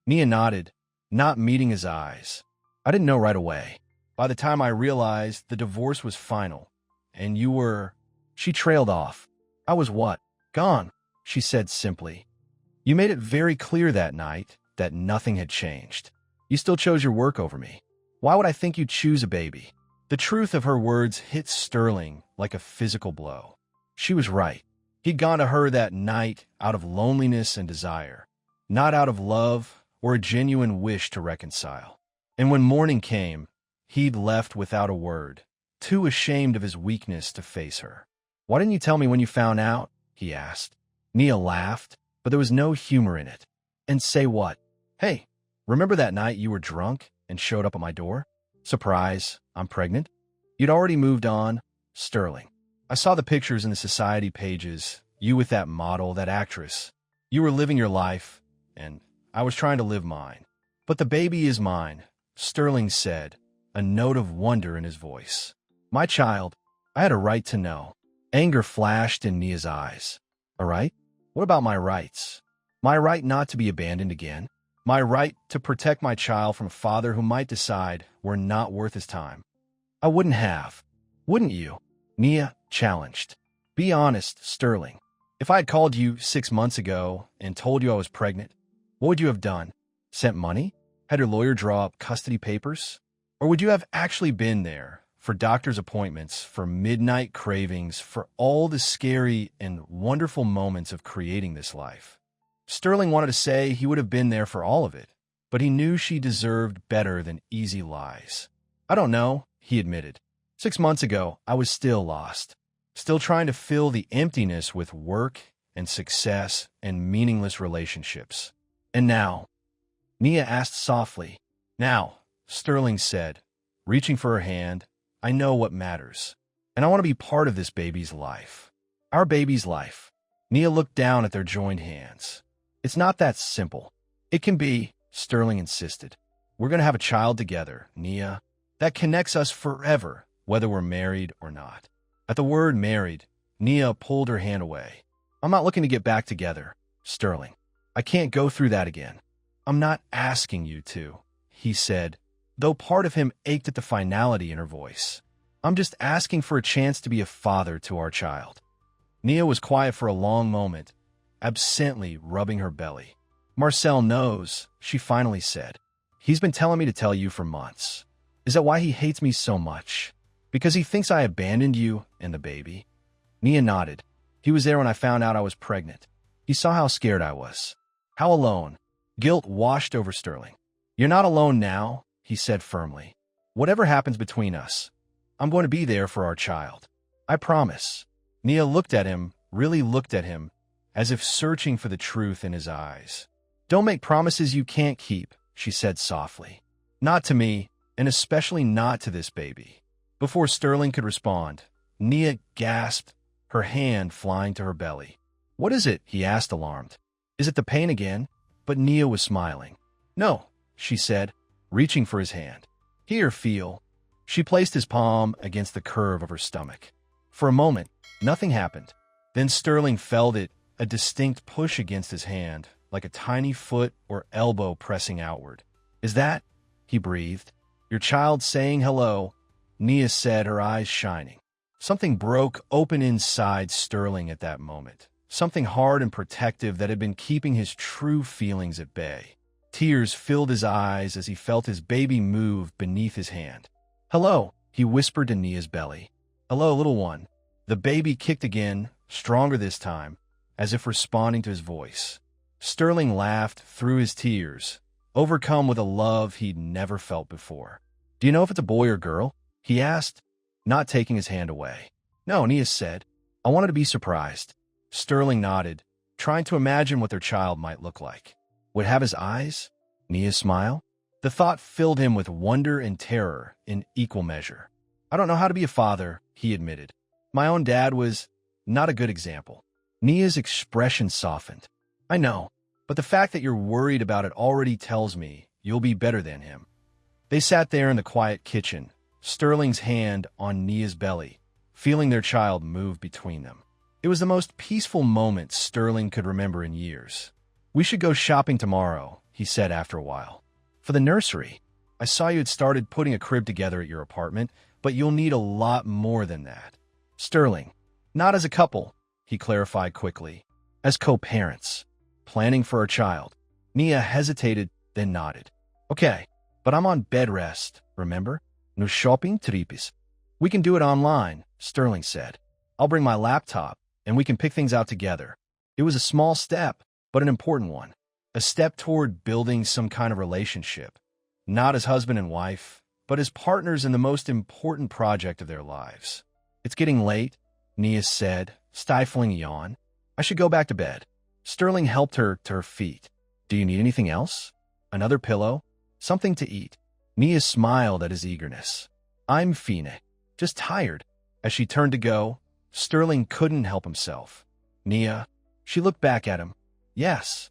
Nia nodded, not meeting his eyes. "I didn't know right away. By the time I realized the divorce was final, and you were—" She trailed off. "I was what?" "Gone," she said simply. "You made it very clear that night that nothing had changed. You still chose your work over me. Why would I think you'd choose a baby?" The truth of her words hit Sterling like a physical blow. She was right. He'd gone to her that night out of loneliness and desire, not out of love or a genuine wish to reconcile. And when morning came, he'd left without a word, too ashamed of his weakness to face her. "Why didn't you tell me when you found out?" he asked. Nia laughed, but there was no humor in it. "And say what?" "Hey, remember that night you were drunk and showed up at my door? Surprise, I'm pregnant." You'd already moved on, Sterling. I saw the pictures in the society pages, you with that model, that actress. You were living your life, and I was trying to live mine. "But the baby is mine," Sterling said, a note of wonder in his voice. "My child, I had a right to know." Anger flashed in Nia's eyes. "A right? What about my rights? My right not to be abandoned again? My right to protect my child from a father who might decide we're not worth his time?" "I wouldn't have. Wouldn't you?" Nia challenged. "Be honest, Sterling. If I had called you 6 months ago and told you I was pregnant, what would you have done? Sent money? Had your lawyer draw up custody papers? Or would you have actually been there for doctor's appointments, for midnight cravings, for all the scary and wonderful moments of creating this life?" Sterling wanted to say he would have been there for all of it, but he knew she deserved better than easy lies. "I don't know," he admitted. 6 months ago, I was still lost, still trying to fill the emptiness with work and success and meaningless relationships. And now?" Nia asked softly. "Now," Sterling said, reaching for her hand, "I know what matters, and I want to be part of this baby's life. Our baby's life." Nia looked down at their joined hands. "It's not that simple." "It can be," Sterling insisted. "We're going to have a child together, Nia. That connects us forever, whether we're married or not." At the word married, Nia pulled her hand away. "I'm not looking to get back together, Sterling. I can't go through that again." "I'm not asking you to," he said, though part of him ached at the finality in her voice. "I'm just asking for a chance to be a father to our child." Nia was quiet for a long moment, absently rubbing her belly. "Marcel knows," she finally said. "He's been telling me to tell you for months. Is that why he hates me so much? Because he thinks I abandoned you and the baby?" Nia nodded. "He was there when I found out I was pregnant. He saw how scared I was. How alone." Guilt washed over Sterling. "You're not alone now," he said firmly. "Whatever happens between us, I'm going to be there for our child. I promise." Nia looked at him, really looked at him, as if searching for the truth in his eyes. "Don't make promises you can't keep," she said softly. "Not to me, and especially not to this baby." Before Sterling could respond, Nia gasped, her hand flying to her belly. "What is it?" he asked, alarmed. "Is it the pain again?" But Nia was smiling. "No," she said, reaching for his hand. "Here, feel." She placed his palm against the curve of her stomach. For a moment, nothing happened. Then Sterling felt it, a distinct push against his hand, like a tiny foot or elbow pressing outward. "Is that?" he breathed. "Your child saying hello," Nia said, her eyes shining. Something broke open inside Sterling at that moment. Something hard and protective that had been keeping his true feelings at bay. Tears filled his eyes as he felt his baby move beneath his hand. "Hello," he whispered to Nia's belly. "Hello, little one." The baby kicked again, stronger this time, as if responding to his voice. Sterling laughed through his tears, overcome with a love he'd never felt before. "Do you know if it's a boy or girl?" he asked, not taking his hand away. "No," Nia said. "I wanted to be surprised." Sterling nodded, trying to imagine what their child might look like. Would have his eyes? Nia smile? The thought filled him with wonder and terror in equal measure. "I don't know how to be a father," he admitted. "My own dad was not a good example." Nia's expression softened. "I know, but the fact that you're worried about it already tells me you'll be better than him." They sat there in the quiet kitchen, Sterling's hand on Nia's belly, feeling their child move between them. It was the most peaceful moment Sterling could remember in years. "We should go shopping tomorrow," he said after a while. "For the nursery. I saw you had started putting a crib together at your apartment, but you'll need a lot more than that." "Sterling, not as a couple," he clarified quickly. "As co-parents, planning for our child." Nia hesitated, then nodded. "Okay, but I'm on bed rest, remember? No shopping trips." "We can do it online," Sterling said. "I'll bring my laptop, and we can pick things out together." It was a small step, but an important one. A step toward building some kind of relationship. Not as husband and wife, but as partners in the most important project of their lives. "It's getting late," Nia said, stifling a yawn. "I should go back to bed." Sterling helped her to her feet. "Do you need anything else? Another pillow? Something to eat?" Nia smiled at his eagerness. "I'm fine. Just tired." As she turned to go, Sterling couldn't help himself. "Nia," she looked back at him. "Yes."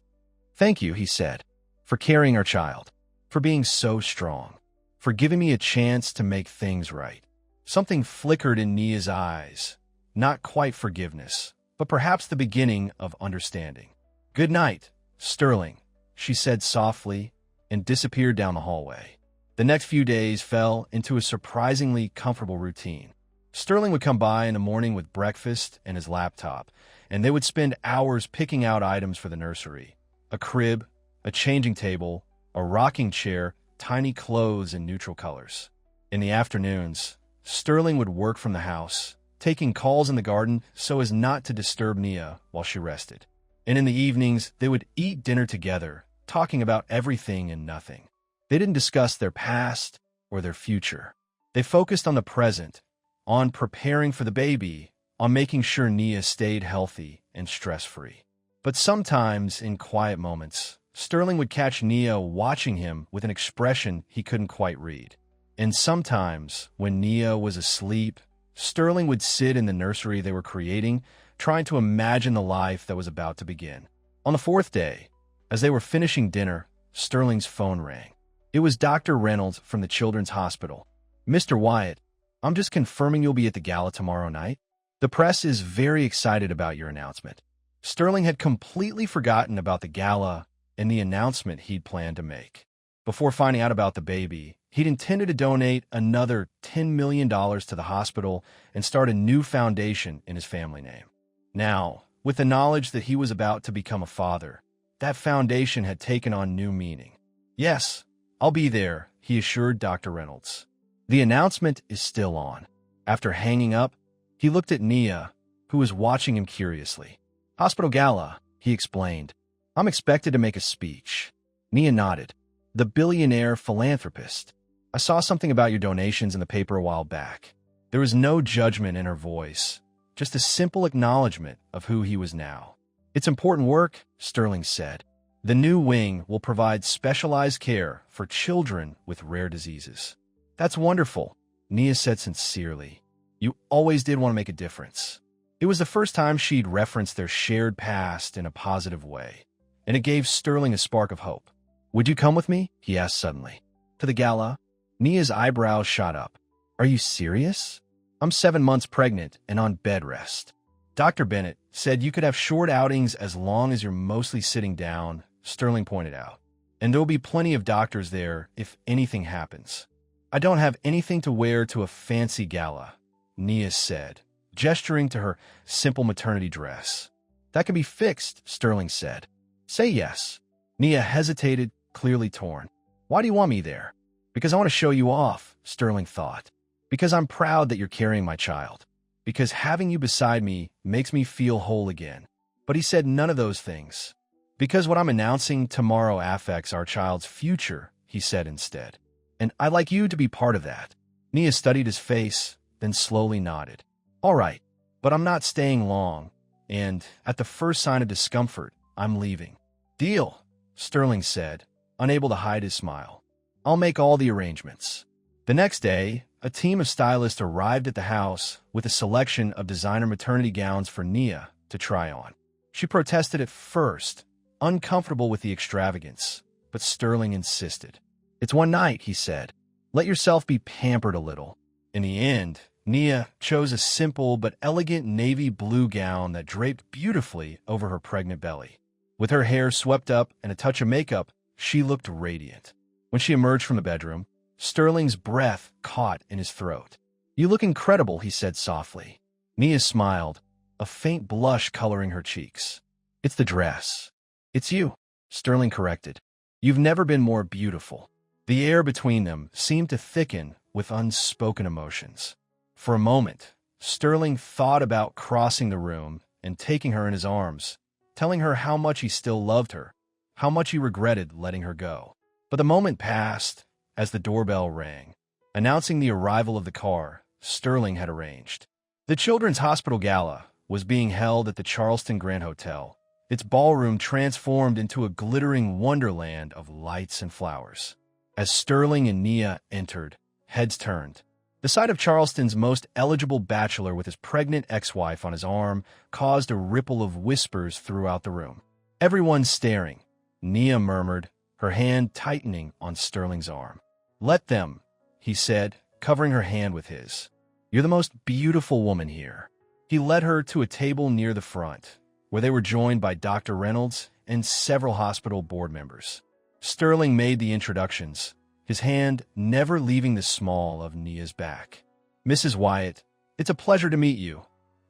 "Thank you," he said, "for carrying our child, for being so strong, for giving me a chance to make things right." Something flickered in Nia's eyes. Not quite forgiveness, but perhaps the beginning of understanding. "Good night, Sterling," she said softly, and disappeared down the hallway. The next few days fell into a surprisingly comfortable routine. Sterling would come by in the morning with breakfast and his laptop, and they would spend hours picking out items for the nursery. A crib, a changing table, a rocking chair, tiny clothes in neutral colors. In the afternoons, Sterling would work from the house, taking calls in the garden so as not to disturb Nia while she rested. And in the evenings, they would eat dinner together, talking about everything and nothing. They didn't discuss their past or their future. They focused on the present, on preparing for the baby, on making sure Nia stayed healthy and stress-free. But sometimes, in quiet moments, Sterling would catch Nia watching him with an expression he couldn't quite read. And sometimes, when Nia was asleep, Sterling would sit in the nursery they were creating, trying to imagine the life that was about to begin. On the fourth day, as they were finishing dinner, Sterling's phone rang. It was Dr. Reynolds from the Children's Hospital. "Mr. Wyatt, I'm just confirming you'll be at the gala tomorrow night. The press is very excited about your announcement." Sterling had completely forgotten about the gala and the announcement he'd planned to make. Before finding out about the baby, he'd intended to donate another $10 million to the hospital and start a new foundation in his family name. Now, with the knowledge that he was about to become a father, that foundation had taken on new meaning. "Yes, I'll be there," he assured Dr. Reynolds. "The announcement is still on." After hanging up, he looked at Nia, who was watching him curiously. "Hospital gala," he explained. "I'm expected to make a speech." Nia nodded. "The billionaire philanthropist. I saw something about your donations in the paper a while back." There was no judgment in her voice, just a simple acknowledgement of who he was now. "It's important work," Sterling said. "The new wing will provide specialized care for children with rare diseases." "That's wonderful," Nia said sincerely. "You always did want to make a difference." It was the first time she'd referenced their shared past in a positive way, and it gave Sterling a spark of hope. "Would you come with me?" he asked suddenly. "To the gala?" Nia's eyebrows shot up. "Are you serious? I'm 7 months pregnant and on bed rest." "Dr. Bennett said you could have short outings as long as you're mostly sitting down," Sterling pointed out. "And there'll be plenty of doctors there if anything happens." "I don't have anything to wear to a fancy gala," Nia said, gesturing to her simple maternity dress. "That can be fixed," Sterling said. "Say yes." Nia hesitated, clearly torn. "Why do you want me there?" "Because I want to show you off," Sterling thought. "Because I'm proud that you're carrying my child. Because having you beside me makes me feel whole again." But he said none of those things. "Because what I'm announcing tomorrow affects our child's future," he said instead. "And I'd like you to be part of that." Nia studied his face, then slowly nodded. "All right, but I'm not staying long, and at the first sign of discomfort, I'm leaving." "Deal," Sterling said, unable to hide his smile. "I'll make all the arrangements." The next day, a team of stylists arrived at the house with a selection of designer maternity gowns for Nia to try on. She protested at first, uncomfortable with the extravagance, but Sterling insisted. "It's one night," he said. "Let yourself be pampered a little." In the end, Nia chose a simple but elegant navy blue gown that draped beautifully over her pregnant belly. With her hair swept up and a touch of makeup, she looked radiant. When she emerged from the bedroom, Sterling's breath caught in his throat. "You look incredible," he said softly. Nia smiled, a faint blush coloring her cheeks. "It's the dress." "It's you," Sterling corrected. "You've never been more beautiful." The air between them seemed to thicken with unspoken emotions. For a moment, Sterling thought about crossing the room and taking her in his arms, telling her how much he still loved her, how much he regretted letting her go. But the moment passed as the doorbell rang, announcing the arrival of the car Sterling had arranged. The Children's Hospital Gala was being held at the Charleston Grand Hotel, its ballroom transformed into a glittering wonderland of lights and flowers. As Sterling and Nia entered, heads turned. The sight of Charleston's most eligible bachelor with his pregnant ex-wife on his arm caused a ripple of whispers throughout the room. "Everyone's staring," Nia murmured, her hand tightening on Sterling's arm. "Let them," he said, covering her hand with his. "You're the most beautiful woman here." He led her to a table near the front, where they were joined by Dr. Reynolds and several hospital board members. Sterling made the introductions, his hand never leaving the small of Nia's back. "Mrs. Wyatt, it's a pleasure to meet you,"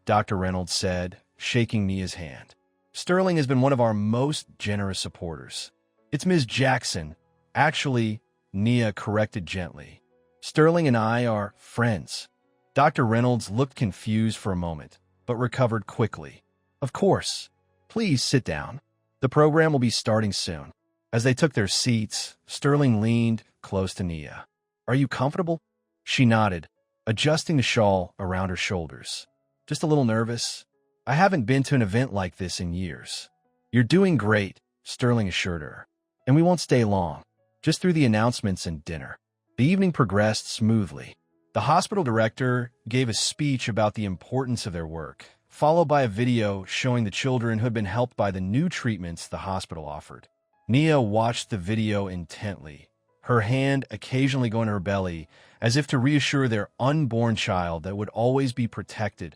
Dr. Reynolds said, shaking Nia's hand. "Sterling has been one of our most generous supporters." "It's Ms. Jackson." "Actually," Nia corrected gently. "Sterling and I are friends." Dr. Reynolds looked confused for a moment, but recovered quickly. "Of course. Please sit down. The program will be starting soon." As they took their seats, Sterling leaned close to Nia. "Are you comfortable?" She nodded, adjusting the shawl around her shoulders. "Just a little nervous. I haven't been to an event like this in years." "You're doing great," Sterling assured her. "And we won't stay long, just through the announcements and dinner." The evening progressed smoothly. The hospital director gave a speech about the importance of their work, followed by a video showing the children who had been helped by the new treatments the hospital offered. Nia watched the video intently, her hand occasionally going to her belly, as if to reassure their unborn child that would always be protected,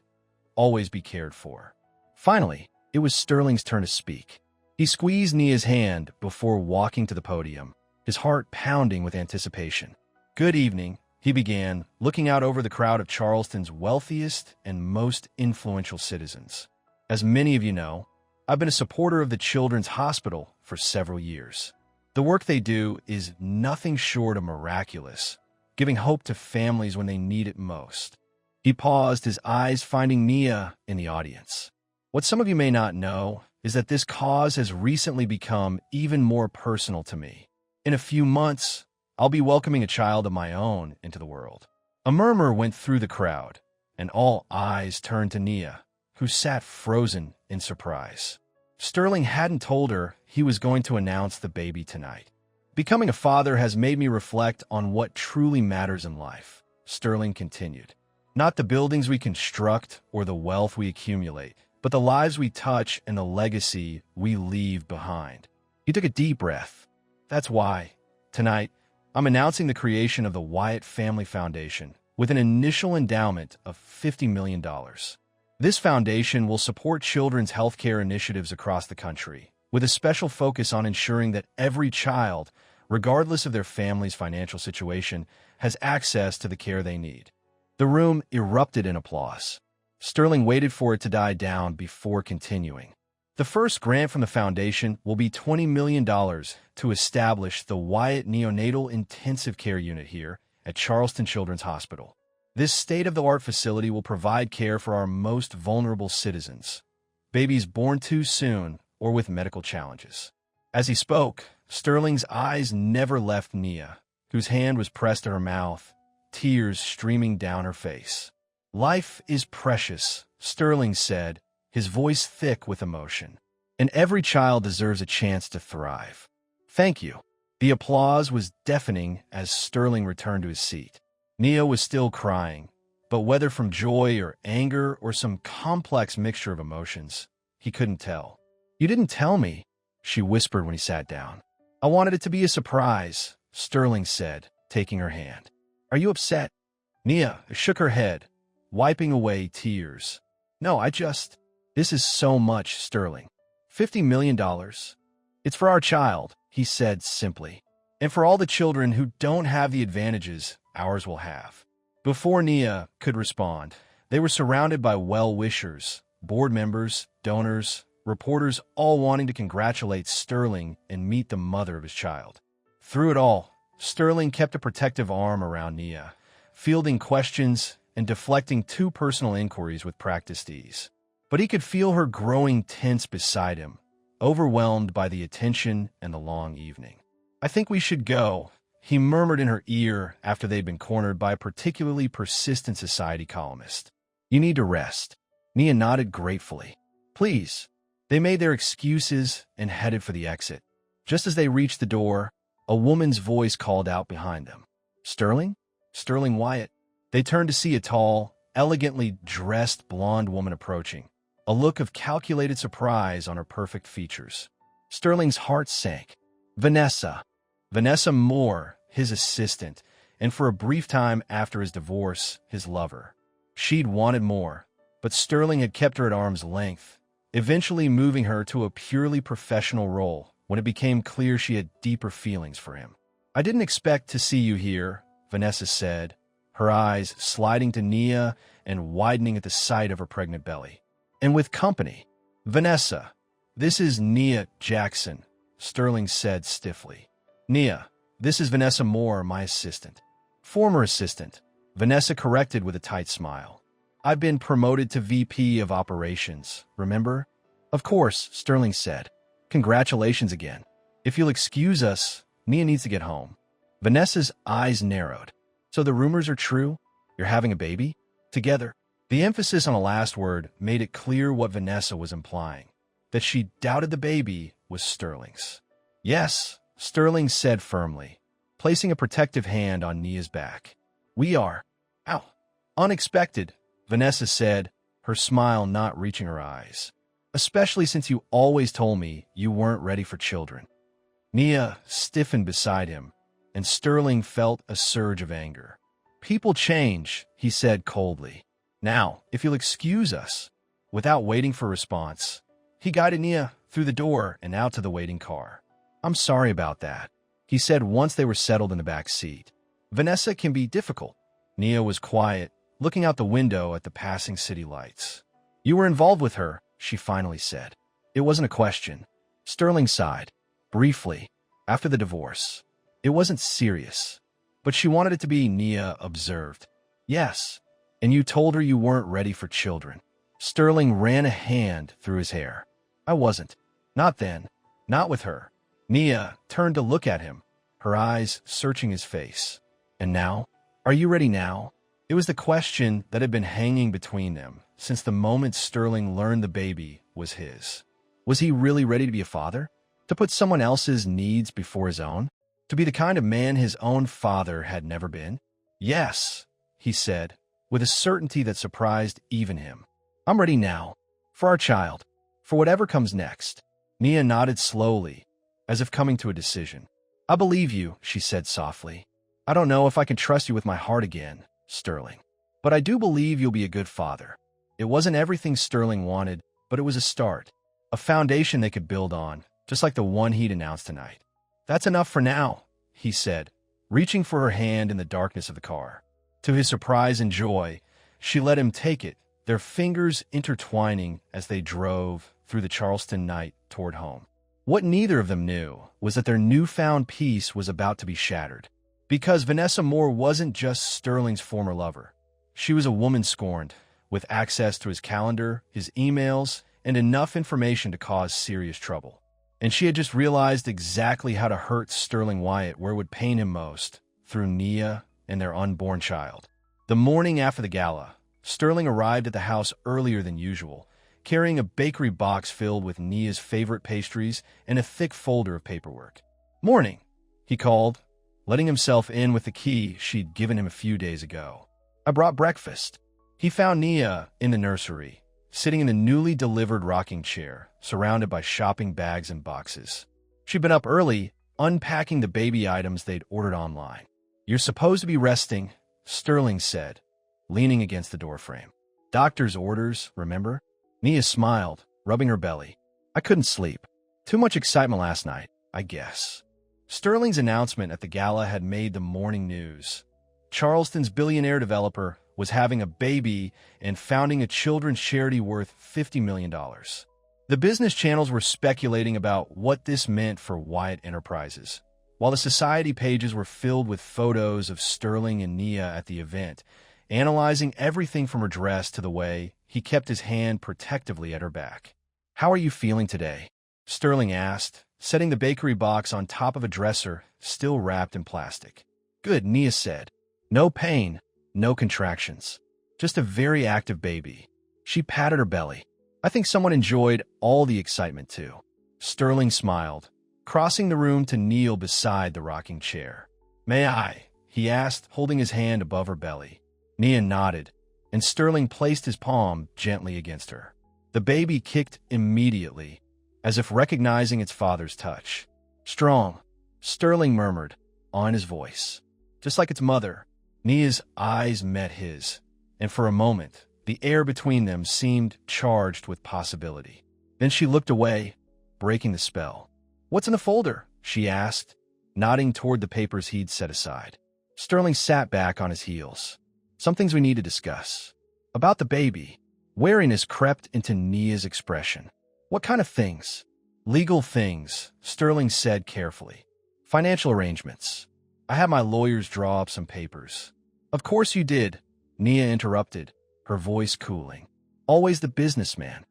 always be cared for. Finally, it was Sterling's turn to speak. He squeezed Nia's hand before walking to the podium, his heart pounding with anticipation. "Good evening," he began, looking out over the crowd of Charleston's wealthiest and most influential citizens. "As many of you know, I've been a supporter of the Children's Hospital for several years. The work they do is nothing short of miraculous, giving hope to families when they need it most." He paused, his eyes finding Nia in the audience. "What some of you may not know is that this cause has recently become even more personal to me. In a few months, I'll be welcoming a child of my own into the world." A murmur went through the crowd, and all eyes turned to Nia, who sat frozen in surprise. Sterling hadn't told her he was going to announce the baby tonight. "Becoming a father has made me reflect on what truly matters in life," Sterling continued. Not the buildings we construct or the wealth we accumulate, but the lives we touch and the legacy we leave behind. He took a deep breath. That's why, tonight, I'm announcing the creation of the Wyatt Family Foundation with an initial endowment of $50 million. This foundation will support children's healthcare initiatives across the country, with a special focus on ensuring that every child, regardless of their family's financial situation, has access to the care they need. The room erupted in applause. Sterling waited for it to die down before continuing. The first grant from the foundation will be $20 million to establish the Wyatt Neonatal Intensive Care Unit here at Charleston Children's Hospital. This state-of-the-art facility will provide care for our most vulnerable citizens, babies born too soon or with medical challenges. As he spoke, Sterling's eyes never left Nia, whose hand was pressed to her mouth, tears streaming down her face. Life is precious, Sterling said, his voice thick with emotion, and every child deserves a chance to thrive. Thank you. The applause was deafening as Sterling returned to his seat. Nia was still crying, but whether from joy or anger or some complex mixture of emotions, he couldn't tell. You didn't tell me, she whispered when he sat down. I wanted it to be a surprise, Sterling said, taking her hand. Are you upset? Nia shook her head, wiping away tears. No, this is so much, Sterling. $50 million. It's for our child, he said simply, and for all the children who don't have the advantages ours will have. Before Nia could respond, they were surrounded by well-wishers, board members, donors, reporters, all wanting to congratulate Sterling and meet the mother of his child. Through it all, Sterling kept a protective arm around Nia, fielding questions and deflecting too personal inquiries with practiced ease. But he could feel her growing tense beside him, overwhelmed by the attention and the long evening. I think we should go, he murmured in her ear after they'd been cornered by a particularly persistent society columnist. You need to rest. Nia nodded gratefully. Please. They made their excuses and headed for the exit. Just as they reached the door, a woman's voice called out behind them. Sterling? Sterling Wyatt. They turned to see a tall, elegantly dressed blonde woman approaching, a look of calculated surprise on her perfect features. Sterling's heart sank. Vanessa Moore, his assistant, and for a brief time after his divorce, his lover. She'd wanted more, but Sterling had kept her at arm's length, eventually moving her to a purely professional role when it became clear she had deeper feelings for him. I didn't expect to see you here, Vanessa said, her eyes sliding to Nia and widening at the sight of her pregnant belly. And with company. Vanessa, this is Nia Jackson, Sterling said stiffly. Nia, this is Vanessa Moore, my assistant. Former assistant, Vanessa corrected with a tight smile. I've been promoted to VP of Operations, remember? Of course, Sterling said. Congratulations again. If you'll excuse us, Nia needs to get home. Vanessa's eyes narrowed. So the rumors are true? You're having a baby? Together? The emphasis on the last word made it clear what Vanessa was implying, that she doubted the baby was Sterling's. Yes, Sterling said firmly, placing a protective hand on Nia's back. We are. Ow. Unexpected, Vanessa said, her smile not reaching her eyes. Especially since you always told me you weren't ready for children. Nia stiffened beside him, and Sterling felt a surge of anger. People change, he said coldly. Now, if you'll excuse us. Without waiting for a response, he guided Nia through the door and out to the waiting car. I'm sorry about that, he said once they were settled in the back seat. Vanessa can be difficult. Nia was quiet, looking out the window at the passing city lights. You were involved with her, she finally said. It wasn't a question. Sterling sighed, briefly, after the divorce. It wasn't serious, but she wanted it to be, Nia observed. Yes, and you told her you weren't ready for children. Sterling ran a hand through his hair. I wasn't. Not then. Not with her. Nia turned to look at him, her eyes searching his face. And now? Are you ready now? It was the question that had been hanging between them since the moment Sterling learned the baby was his. Was he really ready to be a father? To put someone else's needs before his own? To be the kind of man his own father had never been? Yes, he said, with a certainty that surprised even him. "I'm ready now. For our child. For whatever comes next." Nia nodded slowly, as if coming to a decision. "I believe you," she said softly. "I don't know if I can trust you with my heart again, Sterling. But I do believe you'll be a good father." It wasn't everything Sterling wanted, but it was a start. A foundation they could build on, just like the one he'd announced tonight. "That's enough for now," he said, reaching for her hand in the darkness of the car. To his surprise and joy, she let him take it, their fingers intertwining as they drove through the Charleston night toward home. What neither of them knew was that their newfound peace was about to be shattered. Because Vanessa Moore wasn't just Sterling's former lover. She was a woman scorned, with access to his calendar, his emails, and enough information to cause serious trouble. And she had just realized exactly how to hurt Sterling Wyatt where it would pain him most, through Nia and their unborn child. The morning after the gala, Sterling arrived at the house earlier than usual, carrying a bakery box filled with Nia's favorite pastries and a thick folder of paperwork. "Morning," he called, letting himself in with the key she'd given him a few days ago. "I brought breakfast." He found Nia in the nursery, sitting in the newly delivered rocking chair, surrounded by shopping bags and boxes. She'd been up early, unpacking the baby items they'd ordered online. "You're supposed to be resting," Sterling said, leaning against the doorframe. "Doctor's orders, remember?" Nia smiled, rubbing her belly. "I couldn't sleep. Too much excitement last night, I guess." Sterling's announcement at the gala had made the morning news. Charleston's billionaire developer was having a baby and founding a children's charity worth $50 million. The business channels were speculating about what this meant for Wyatt Enterprises, while the society pages were filled with photos of Sterling and Nia at the event, analyzing everything from her dress to the way he kept his hand protectively at her back. "How are you feeling today?" Sterling asked, setting the bakery box on top of a dresser, still wrapped in plastic. "Good," Nia said. "No pain, no contractions. Just a very active baby." She patted her belly. "I think someone enjoyed all the excitement too." Sterling smiled, crossing the room to kneel beside the rocking chair. "May I?" he asked, holding his hand above her belly. Nia nodded, and Sterling placed his palm gently against her. The baby kicked immediately, as if recognizing its father's touch. "Strong," Sterling murmured, awing his voice. "Just like its mother." Nia's eyes met his, and for a moment, the air between them seemed charged with possibility. Then she looked away, breaking the spell. "What's in the folder?" she asked, nodding toward the papers he'd set aside. Sterling sat back on his heels. "Some things we need to discuss." "About the baby." Wariness crept into Nia's expression. "What kind of things?" "Legal things," Sterling said carefully. "Financial arrangements. I had my lawyers draw up some papers." "Of course you did," Nia interrupted, her voice cooling. "Always the businessman."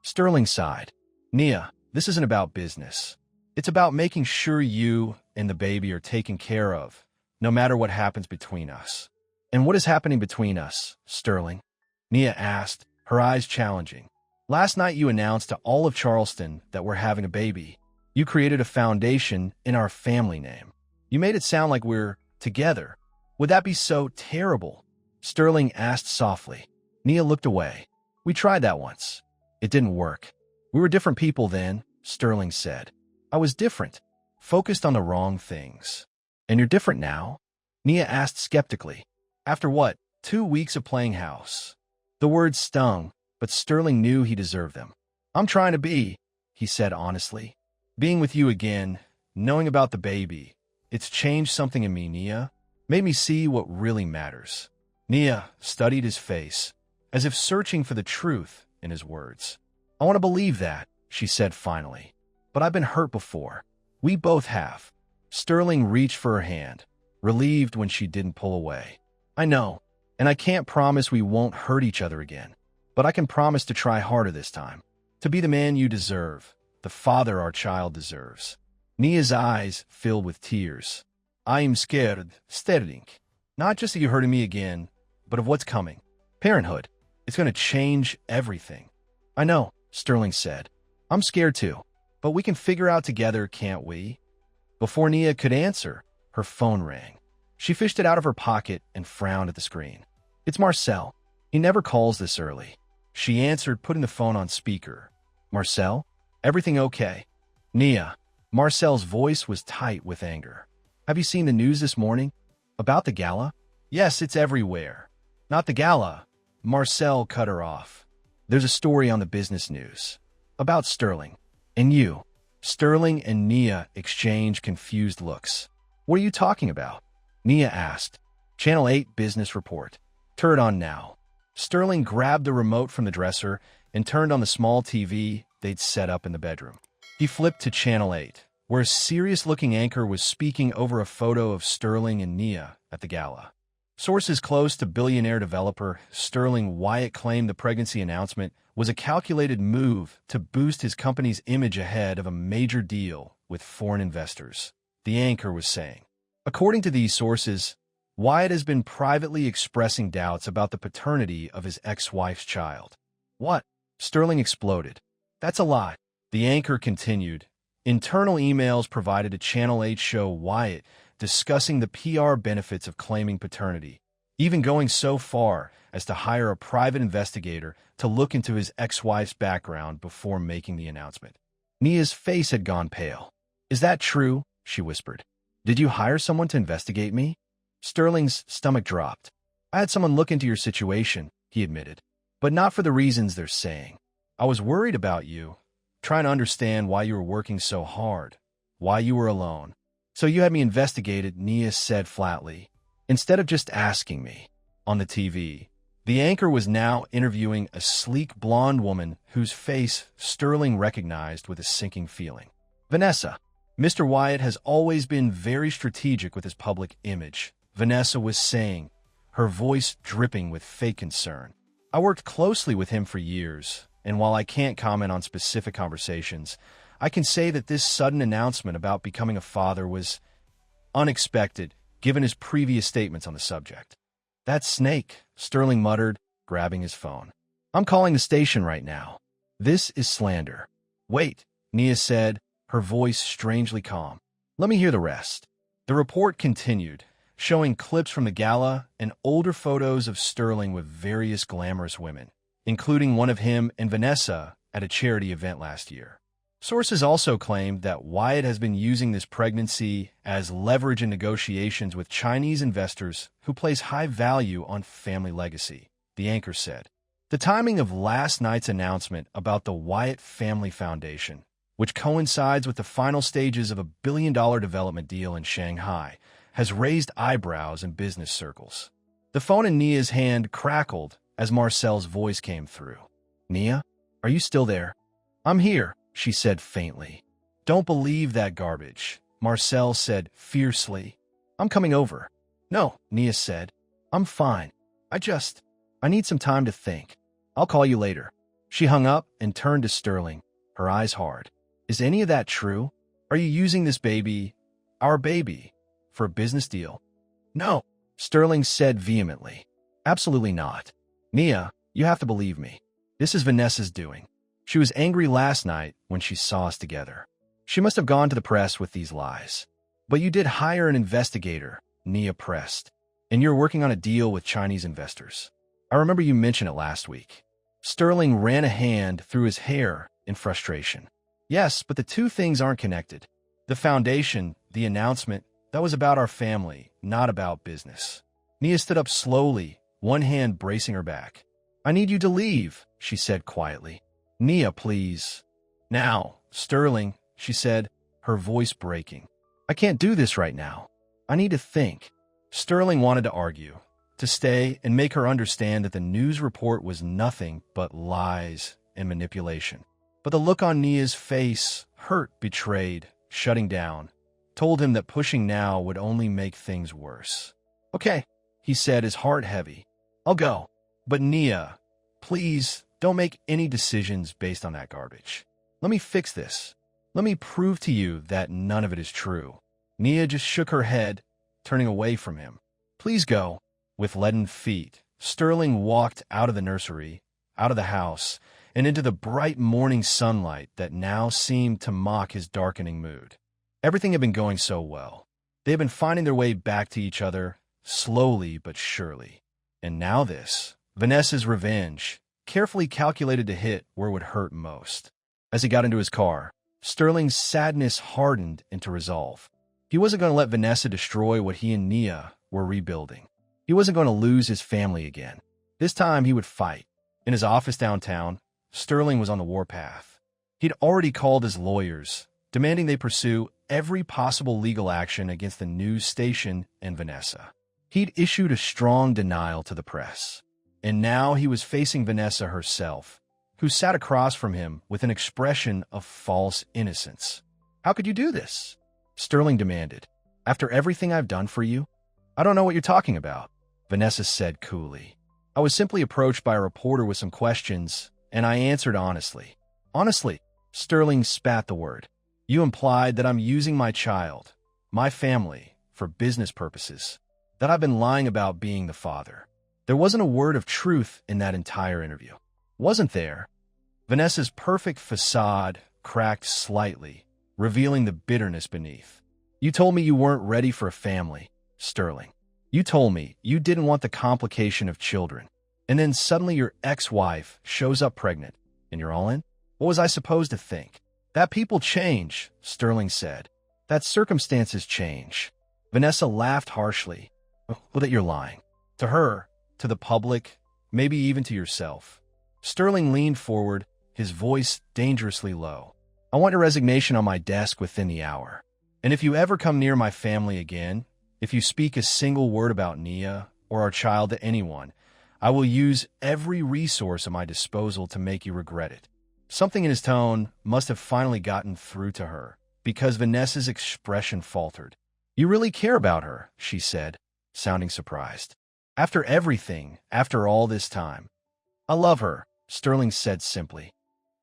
Sterling sighed. "Nia, this isn't about business. It's about making sure you and the baby are taken care of, no matter what happens between us." "And what is happening between us, Sterling?" Nia asked, her eyes challenging. "Last night you announced to all of Charleston that we're having a baby. You created a foundation in our family name. You made it sound like we're together. Would that be so terrible?" Sterling asked softly. Nia looked away. "We tried that once. It didn't work. We were different people then," Sterling said. "I was different, focused on the wrong things." "And you're different now?" Nia asked skeptically. "After what, 2 weeks of playing house?" The words stung, but Sterling knew he deserved them. "I'm trying to be," he said honestly. "Being with you again, knowing about the baby, it's changed something in me, Nia. Made me see what really matters." Nia studied his face, as if searching for the truth in his words. "I want to believe that," she said finally. "But I've been hurt before. We both have." Sterling reached for her hand, relieved when she didn't pull away. "I know, and I can't promise we won't hurt each other again. But I can promise to try harder this time. To be the man you deserve, the father our child deserves." Nia's eyes filled with tears. "I am scared, Sterling. Not just that you're hurting me again, but of what's coming. Parenthood. It's going to change everything." "I know," Sterling said. "I'm scared too. But we can figure out together, can't we?" Before Nia could answer, her phone rang. She fished it out of her pocket and frowned at the screen. It's Marcel. He never calls this early. She answered, putting the phone on speaker. Marcel? Everything okay? Nia. Marcel's voice was tight with anger. Have you seen the news this morning? About the gala? Yes, it's everywhere. Not the gala. Marcel cut her off. There's a story on the business news. About Sterling. And you. Sterling and Nia exchanged confused looks. What are you talking about? Nia asked. Channel 8 business report. Turn it on now. Sterling grabbed the remote from the dresser and turned on the small TV they'd set up in the bedroom. He flipped to Channel 8, where a serious-looking anchor was speaking over a photo of Sterling and Nia at the gala. Sources close to billionaire developer Sterling Wyatt claimed the pregnancy announcement was a calculated move to boost his company's image ahead of a major deal with foreign investors, the anchor was saying. According to these sources, Wyatt has been privately expressing doubts about the paternity of his ex-wife's child. What? Sterling exploded. That's a lie. The anchor continued. Internal emails provided to Channel 8 show Wyatt discussing the PR benefits of claiming paternity, even going so far as to hire a private investigator to look into his ex-wife's background before making the announcement. Nia's face had gone pale. Is that true? She whispered. Did you hire someone to investigate me? Sterling's stomach dropped. I had someone look into your situation, he admitted, but not for the reasons they're saying. I was worried about you, trying to understand why you were working so hard, why you were alone. So you had me investigated, Nia said flatly, instead of just asking me. On the TV, the anchor was now interviewing a sleek blonde woman whose face Sterling recognized with a sinking feeling. Vanessa. Mr. Wyatt has always been very strategic with his public image, Vanessa was saying, her voice dripping with fake concern. I worked closely with him for years, and while I can't comment on specific conversations, I can say that this sudden announcement about becoming a father was unexpected, given his previous statements on the subject. That snake, Sterling muttered, grabbing his phone. I'm calling the station right now. This is slander. Wait, Nia said, her voice strangely calm. Let me hear the rest. The report continued, showing clips from the gala and older photos of Sterling with various glamorous women, including one of him and Vanessa at a charity event last year. Sources also claimed that Wyatt has been using this pregnancy as leverage in negotiations with Chinese investors who place high value on family legacy, the anchor said. The timing of last night's announcement about the Wyatt Family Foundation, which coincides with the final stages of a billion-dollar development deal in Shanghai, has raised eyebrows in business circles. The phone in Nia's hand crackled as Marcel's voice came through. Nia, are you still there? I'm here, she said faintly. Don't believe that garbage, Marcel said fiercely. I'm coming over. No, Nia said. I'm fine. I need some time to think. I'll call you later. She hung up and turned to Sterling, her eyes hard. Is any of that true? Are you using this baby, our baby, for a business deal? No, Sterling said vehemently. Absolutely not. Nia, you have to believe me. This is Vanessa's doing. She was angry last night when she saw us together. She must have gone to the press with these lies. But you did hire an investigator, Nia pressed, and you're working on a deal with Chinese investors. I remember you mentioned it last week. Sterling ran a hand through his hair in frustration. Yes, but the two things aren't connected. The foundation, the announcement, that was about our family, not about business. Nia stood up slowly, one hand bracing her back. I need you to leave, she said quietly. Nia, please. Now, Sterling, she said, her voice breaking. I can't do this right now. I need to think. Sterling wanted to argue, to stay and make her understand that the news report was nothing but lies and manipulation. But the look on Nia's face, hurt, betrayed, shutting down, told him that pushing now would only make things worse. Okay, he said, his heart heavy. I'll go. But Nia, please don't make any decisions based on that garbage. Let me fix this. Let me prove to you that none of it is true. Nia just shook her head, turning away from him. Please go. With leaden feet, Sterling walked out of the nursery, out of the house, and into the bright morning sunlight that now seemed to mock his darkening mood. Everything had been going so well. They had been finding their way back to each other, slowly but surely. And now this. Vanessa's revenge, carefully calculated to hit where it would hurt most. As he got into his car, Sterling's sadness hardened into resolve. He wasn't going to let Vanessa destroy what he and Nia were rebuilding. He wasn't going to lose his family again. This time he would fight. In his office downtown, Sterling was on the warpath. He'd already called his lawyers, demanding they pursue every possible legal action against the news station and Vanessa. He'd issued a strong denial to the press. And now he was facing Vanessa herself, who sat across from him with an expression of false innocence. "How could you do this?" Sterling demanded. "After everything I've done for you?" "I don't know what you're talking about," Vanessa said coolly. "I was simply approached by a reporter with some questions, and I answered honestly." "Honestly?" Sterling spat the word. "You implied that I'm using my child, my family, for business purposes, that I've been lying about being the father." There wasn't a word of truth in that entire interview. Wasn't there? Vanessa's perfect facade cracked slightly, revealing the bitterness beneath. "You told me you weren't ready for a family, Sterling. You told me you didn't want the complication of children. And then suddenly your ex-wife shows up pregnant, and you're all in? What was I supposed to think?" "That people change," Sterling said. "That circumstances change." Vanessa laughed harshly. "Well, that you're lying. To her, to the public, maybe even to yourself." Sterling leaned forward, his voice dangerously low. "I want your resignation on my desk within the hour. And if you ever come near my family again, if you speak a single word about Nia or our child to anyone, I will use every resource at my disposal to make you regret it." Something in his tone must have finally gotten through to her, because Vanessa's expression faltered. "You really care about her," she said, sounding surprised. "After everything, after all this time." "I love her," Sterling said simply.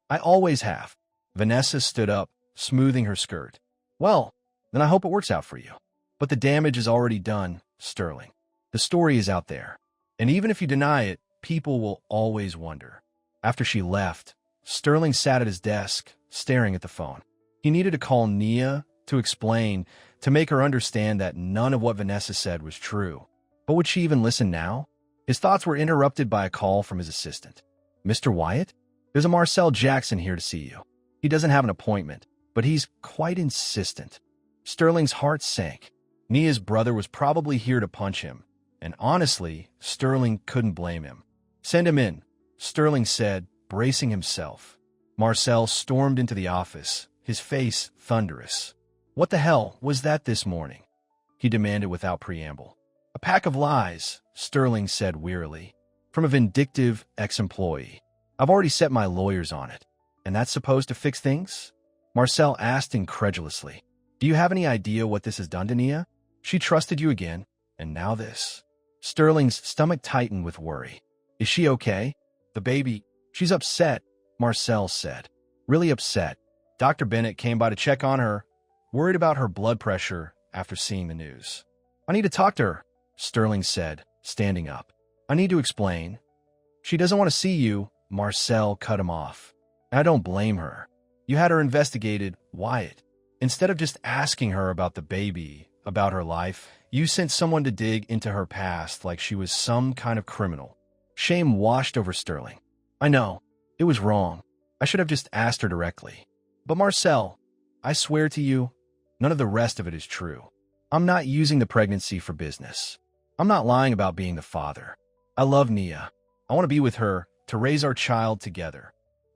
"I always have." Vanessa stood up, smoothing her skirt. "Well, then I hope it works out for you. But the damage is already done, Sterling. The story is out there. And even if you deny it, people will always wonder." After she left, Sterling sat at his desk, staring at the phone. He needed to call Nia to explain, to make her understand that none of what Vanessa said was true. But would she even listen now? His thoughts were interrupted by a call from his assistant. "Mr. Wyatt? There's a Marcel Jackson here to see you. He doesn't have an appointment, but he's quite insistent." Sterling's heart sank. Nia's brother was probably here to punch him, and honestly, Sterling couldn't blame him. "Send him in," Sterling said, bracing himself. Marcel stormed into the office, his face thunderous. "What the hell was that this morning?" he demanded without preamble. "A pack of lies," Sterling said wearily, "from a vindictive ex-employee. I've already set my lawyers on it. And that's supposed to fix things?" Marcel asked incredulously. "Do you have any idea what this has done to Nia? She trusted you again, and now this." Sterling's stomach tightened with worry. "Is she okay? The baby?" "She's upset," Marcel said. "Really upset. Dr. Bennett came by to check on her, worried about her blood pressure after seeing the news." "I need to talk to her," Sterling said, standing up. "I need to explain." "She doesn't want to see you," Marcel cut him off. "I don't blame her. You had her investigated, Wyatt. Instead of just asking her about the baby, about her life, you sent someone to dig into her past like she was some kind of criminal." Shame washed over Sterling. "I know. It was wrong. I should have just asked her directly. But Marcel, I swear to you, none of the rest of it is true. I'm not using the pregnancy for business. I'm not lying about being the father. I love Nia. I want to be with her, to raise our child together."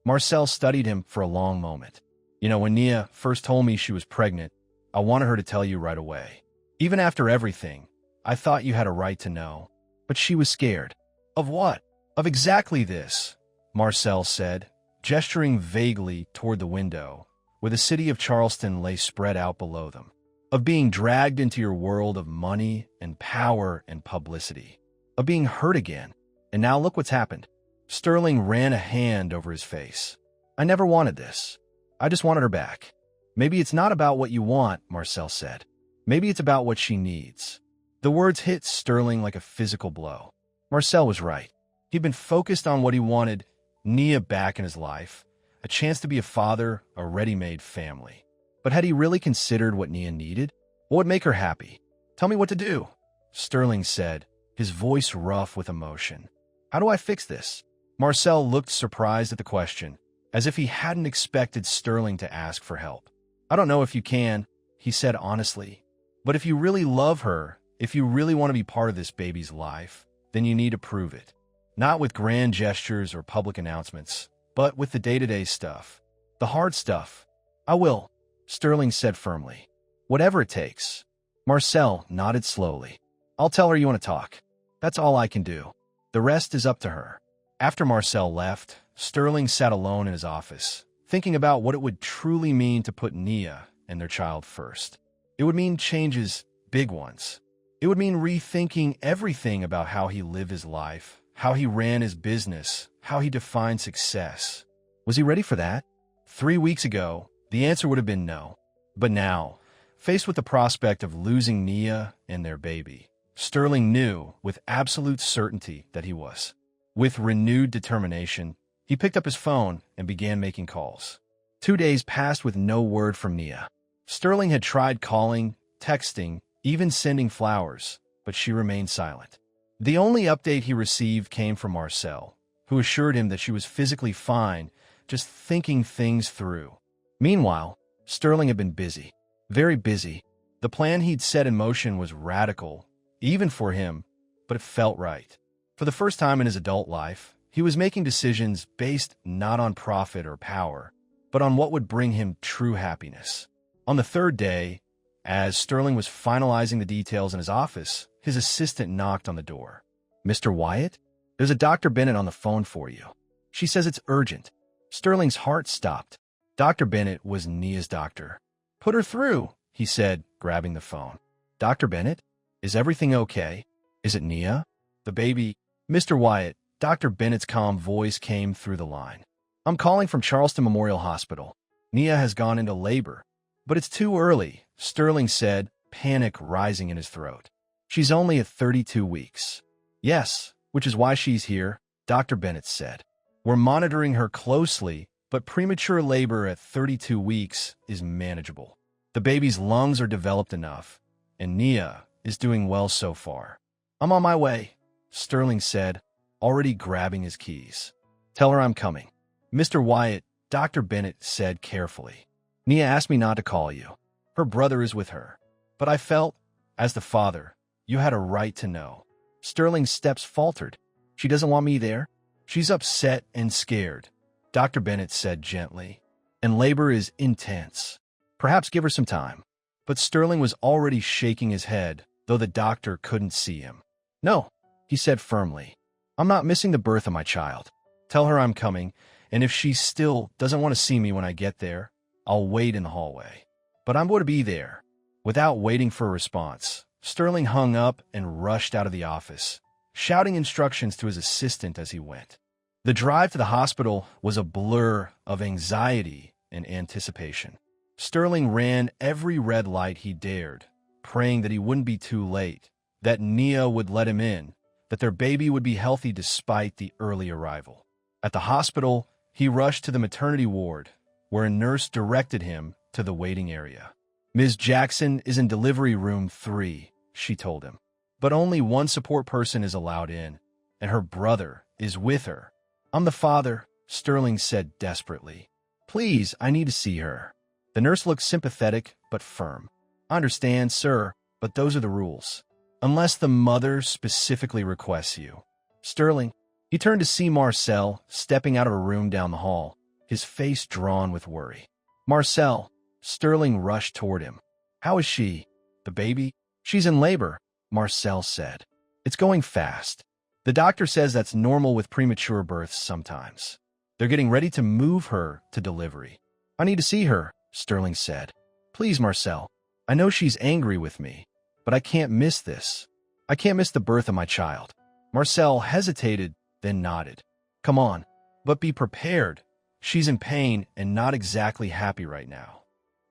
Marcel studied him for a long moment. "You know, when Nia first told me she was pregnant, I wanted her to tell you right away. Even after everything, I thought you had a right to know. But she was scared." "Of what?" "Of exactly this," Marcel said, gesturing vaguely toward the window, where the city of Charleston lay spread out below them. "Of being dragged into your world of money and power and publicity. Of being hurt again. And now look what's happened." Sterling ran a hand over his face. "I never wanted this. I just wanted her back." "Maybe it's not about what you want," Marcel said. "Maybe it's about what she needs." The words hit Sterling like a physical blow. Marcel was right. He'd been focused on what he wanted, Nia back in his life, a chance to be a father, a ready-made family. But had he really considered what Nia needed? What would make her happy? "Tell me what to do," Sterling said, his voice rough with emotion. How do I fix this? Marcel looked surprised at the question, as if he hadn't expected Sterling to ask for help. I don't know if you can, he said honestly. But if you really love her, if you really want to be part of this baby's life, then you need to prove it. Not with grand gestures or public announcements, but with the day-to-day stuff. The hard stuff. I will, Sterling said firmly. Whatever it takes. Marcel nodded slowly. I'll tell her you want to talk. That's all I can do. The rest is up to her. After Marcel left, Sterling sat alone in his office, thinking about what it would truly mean to put Nia and their child first. It would mean changes, big ones. It would mean rethinking everything about how he lived his life, how he ran his business, how he defined success. Was he ready for that? 3 weeks ago, the answer would have been no. But now, faced with the prospect of losing Nia and their baby, Sterling knew with absolute certainty that he was. With renewed determination, he picked up his phone and began making calls. 2 days passed with no word from Nia. Sterling had tried calling, texting, even sending flowers, but she remained silent. The only update he received came from Marcel, who assured him that she was physically fine, just thinking things through. Meanwhile, Sterling had been busy, very busy. The plan he'd set in motion was radical, even for him, but it felt right. For the first time in his adult life, he was making decisions based not on profit or power, but on what would bring him true happiness. On the third day, as Sterling was finalizing the details in his office, his assistant knocked on the door. Mr. Wyatt? There's a Dr. Bennett on the phone for you. She says it's urgent. Sterling's heart stopped. Dr. Bennett was Nia's doctor. Put her through, he said, grabbing the phone. Dr. Bennett? Is everything okay? Is it Nia? The baby? Mr. Wyatt, Dr. Bennett's calm voice came through the line. I'm calling from Charleston Memorial Hospital. Nia has gone into labor. But it's too early, Sterling said, panic rising in his throat. She's only at 32 weeks. Yes, which is why she's here, Dr. Bennett said. We're monitoring her closely, but premature labor at 32 weeks is manageable. The baby's lungs are developed enough, and Nia is doing well so far. I'm on my way, Sterling said, already grabbing his keys. Tell her I'm coming. Mr. Wyatt, Dr. Bennett said carefully. Nia asked me not to call you. Her brother is with her. But I felt, as the father, you had a right to know. Sterling's steps faltered. She doesn't want me there. She's upset and scared, Dr. Bennett said gently. And labor is intense. Perhaps give her some time. But Sterling was already shaking his head, though the doctor couldn't see him. No, he said firmly. I'm not missing the birth of my child. Tell her I'm coming, and if she still doesn't want to see me when I get there, I'll wait in the hallway. But I'm going to be there. Without waiting for a response, Sterling hung up and rushed out of the office, shouting instructions to his assistant as he went. The drive to the hospital was a blur of anxiety and anticipation. Sterling ran every red light he dared, praying that he wouldn't be too late, that Nia would let him in, that their baby would be healthy despite the early arrival. At the hospital, he rushed to the maternity ward, where a nurse directed him to the waiting area. Ms. Jackson is in delivery room 3, she told him. But only one support person is allowed in, and her brother is with her. I'm the father, Sterling said desperately. Please, I need to see her. The nurse looked sympathetic but firm. I understand, sir, but those are the rules. Unless the mother specifically requests you. Sterling, he turned to see Marcel stepping out of a room down the hall, his face drawn with worry. Marcel, Sterling rushed toward him. How is she? The baby? She's in labor, Marcel said. It's going fast. The doctor says that's normal with premature births sometimes. They're getting ready to move her to delivery. I need to see her, Sterling said. Please, Marcel. I know she's angry with me, but I can't miss this. I can't miss the birth of my child. Marcel hesitated, then nodded. Come on, but be prepared. She's in pain and not exactly happy right now.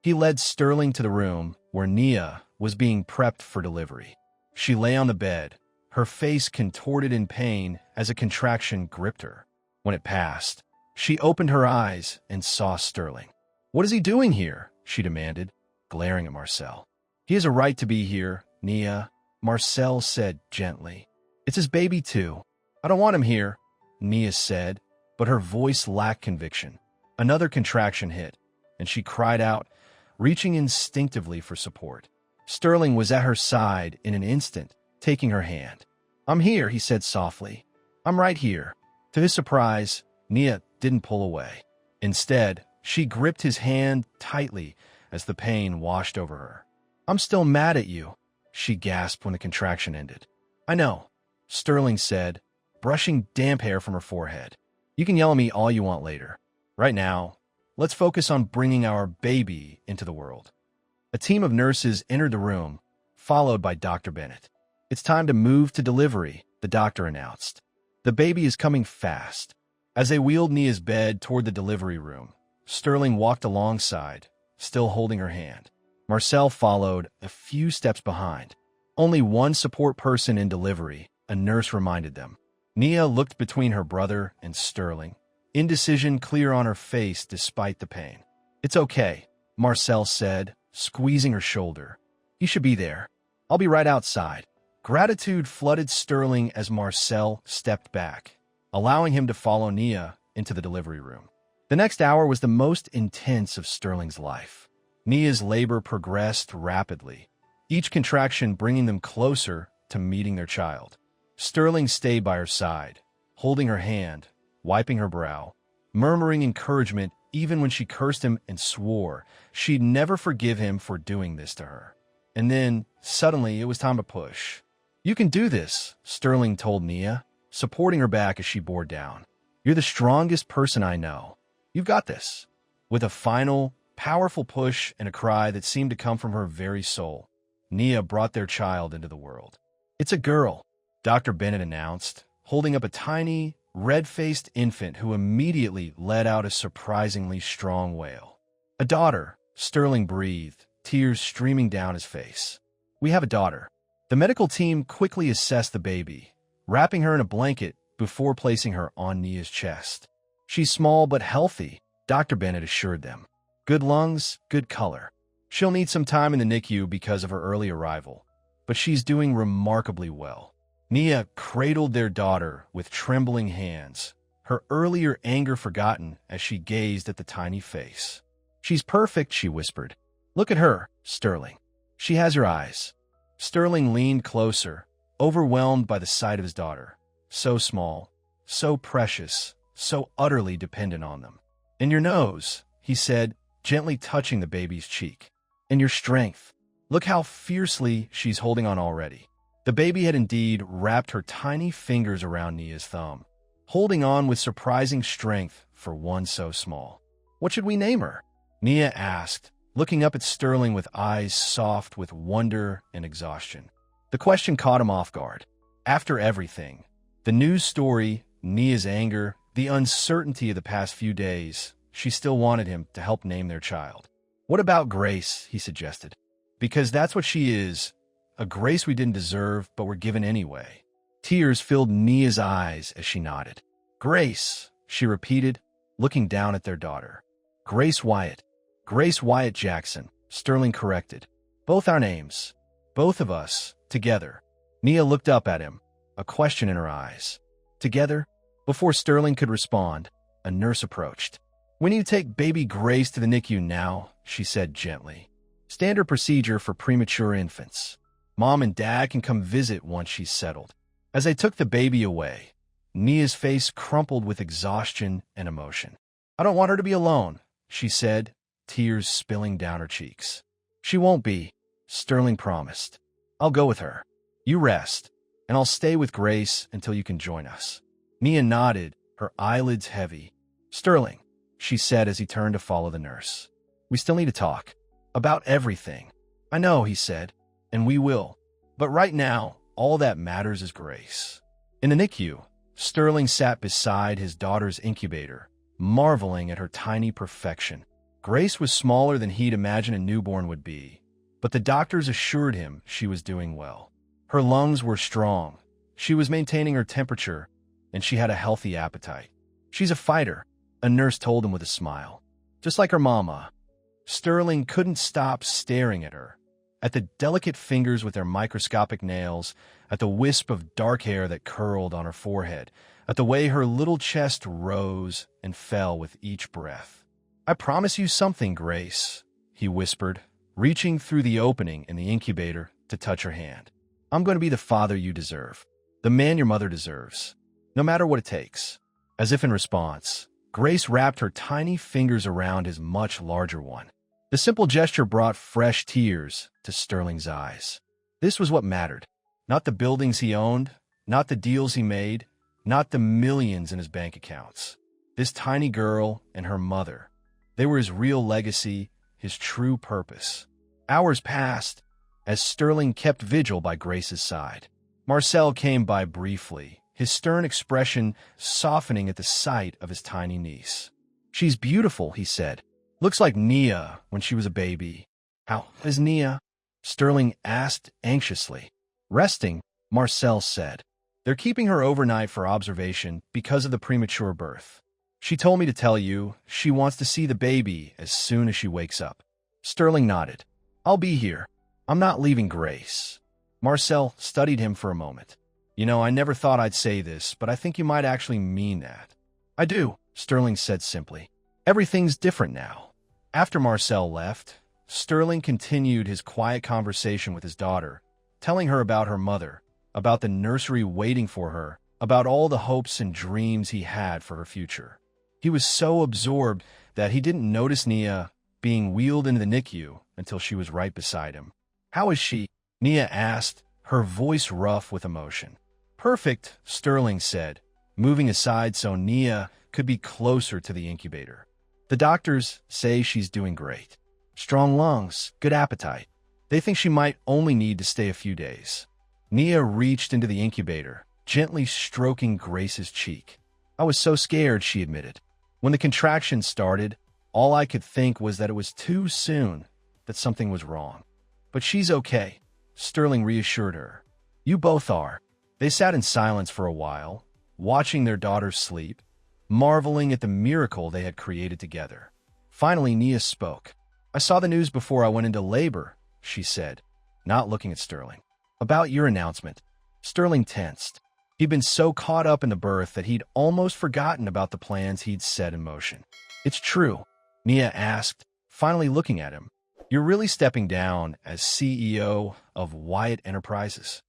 He led Sterling to the room where Nia was being prepped for delivery. She lay on the bed, her face contorted in pain as a contraction gripped her. When it passed, she opened her eyes and saw Sterling. What is he doing here? She demanded, glaring at Marcel. He has a right to be here, Nia, Marcel said gently. It's his baby, too. I don't want him here, Nia said, but her voice lacked conviction. Another contraction hit, and she cried out, reaching instinctively for support. Sterling was at her side in an instant, taking her hand. I'm here, he said softly. I'm right here. To his surprise, Nia didn't pull away. Instead, she gripped his hand tightly as the pain washed over her. I'm still mad at you, she gasped when the contraction ended. I know, Sterling said, brushing damp hair from her forehead. You can yell at me all you want later. Right now, let's focus on bringing our baby into the world. A team of nurses entered the room, followed by Dr. Bennett. It's time to move to delivery, the doctor announced. The baby is coming fast. As they wheeled Nia's bed toward the delivery room, Sterling walked alongside, still holding her hand. Marcel followed a few steps behind. Only one support person in delivery, a nurse reminded them. Nia looked between her brother and Sterling, indecision clear on her face despite the pain. It's okay, Marcel said, squeezing her shoulder. You should be there. I'll be right outside. Gratitude flooded Sterling as Marcel stepped back, allowing him to follow Nia into the delivery room. The next hour was the most intense of Sterling's life. Nia's labor progressed rapidly, each contraction bringing them closer to meeting their child. Sterling stayed by her side, holding her hand, wiping her brow, murmuring encouragement even when she cursed him and swore she'd never forgive him for doing this to her. And then, suddenly, it was time to push. You can do this, Sterling told Nia, supporting her back as she bore down. You're the strongest person I know. You've got this. With a final, powerful push and a cry that seemed to come from her very soul, Nia brought their child into the world. It's a girl, Dr. Bennett announced, holding up a tiny, red-faced infant who immediately let out a surprisingly strong wail. A daughter, Sterling breathed, tears streaming down his face. We have a daughter. The medical team quickly assessed the baby, wrapping her in a blanket before placing her on Nia's chest. She's small but healthy, Dr. Bennett assured them. Good lungs, good color. She'll need some time in the NICU because of her early arrival, but she's doing remarkably well. Nia cradled their daughter with trembling hands, her earlier anger forgotten as she gazed at the tiny face. She's perfect, she whispered. Look at her, Sterling. She has your eyes. Sterling leaned closer, overwhelmed by the sight of his daughter. So small, so precious, so utterly dependent on them. And your nose, he said, gently touching the baby's cheek. And your strength. Look how fiercely she's holding on already. The baby had indeed wrapped her tiny fingers around Nia's thumb, holding on with surprising strength for one so small. What should we name her? Nia asked, looking up at Sterling with eyes soft with wonder and exhaustion. The question caught him off guard. After everything, the news story, Nia's anger, the uncertainty of the past few days, she still wanted him to help name their child. What about Grace, he suggested. Because that's what she is, a grace we didn't deserve but were given anyway. Tears filled Nia's eyes as she nodded. Grace, she repeated, looking down at their daughter. Grace Wyatt. Grace Wyatt Jackson, Sterling corrected. Both our names. Both of us, together. Nia looked up at him, a question in her eyes. Together? Before Sterling could respond, a nurse approached. We need to take baby Grace to the NICU now, she said gently. Standard procedure for premature infants. Mom and Dad can come visit once she's settled. As they took the baby away, Nia's face crumpled with exhaustion and emotion. I don't want her to be alone, she said, tears spilling down her cheeks. She won't be, Sterling promised. I'll go with her. You rest, and I'll stay with Grace until you can join us. Nia nodded, her eyelids heavy. Sterling, she said as he turned to follow the nurse. We still need to talk. About everything. I know, he said, and we will. But right now, all that matters is Grace. In the NICU, Sterling sat beside his daughter's incubator, marveling at her tiny perfection. Grace was smaller than he'd imagined a newborn would be, but the doctors assured him she was doing well. Her lungs were strong, she was maintaining her temperature, and she had a healthy appetite. She's a fighter, a nurse told him with a smile. Just like her mama. Sterling couldn't stop staring at her, at the delicate fingers with their microscopic nails, at the wisp of dark hair that curled on her forehead, at the way her little chest rose and fell with each breath. "I promise you something, Grace," he whispered, reaching through the opening in the incubator to touch her hand. "I'm going to be the father you deserve, the man your mother deserves, no matter what it takes." As if in response, Grace wrapped her tiny fingers around his much larger one. The simple gesture brought fresh tears to Sterling's eyes. This was what mattered. Not the buildings he owned, not the deals he made, not the millions in his bank accounts. This tiny girl and her mother. They were his real legacy, his true purpose. Hours passed as Sterling kept vigil by Grace's side. Marcel came by briefly, his stern expression softening at the sight of his tiny niece. "She's beautiful," he said. "Looks like Nia when she was a baby." "How is Nia?" Sterling asked anxiously. "Resting," Marcel said. "They're keeping her overnight for observation because of the premature birth. She told me to tell you she wants to see the baby as soon as she wakes up." Sterling nodded. "I'll be here. I'm not leaving Grace." Marcel studied him for a moment. "You know, I never thought I'd say this, but I think you might actually mean that." "I do," Sterling said simply. "Everything's different now." After Marcel left, Sterling continued his quiet conversation with his daughter, telling her about her mother, about the nursery waiting for her, about all the hopes and dreams he had for her future. He was so absorbed that he didn't notice Nia being wheeled into the NICU until she was right beside him. "How is she?" Nia asked, her voice rough with emotion. "Perfect," Sterling said, moving aside so Nia could be closer to the incubator. "The doctors say she's doing great. Strong lungs, good appetite. They think she might only need to stay a few days." Nia reached into the incubator, gently stroking Grace's cheek. "I was so scared," she admitted. "When the contractions started, all I could think was that it was too soon, that something was wrong. But she's okay," Sterling reassured her. "You both are." They sat in silence for a while, watching their daughter sleep, marveling at the miracle they had created together. Finally, Nia spoke. "I saw the news before I went into labor," she said, not looking at Sterling. "About your announcement." Sterling tensed. He'd been so caught up in the birth that he'd almost forgotten about the plans he'd set in motion. "It's true?" Nia asked, finally looking at him. "You're really stepping down as CEO of Wyatt Enterprises?"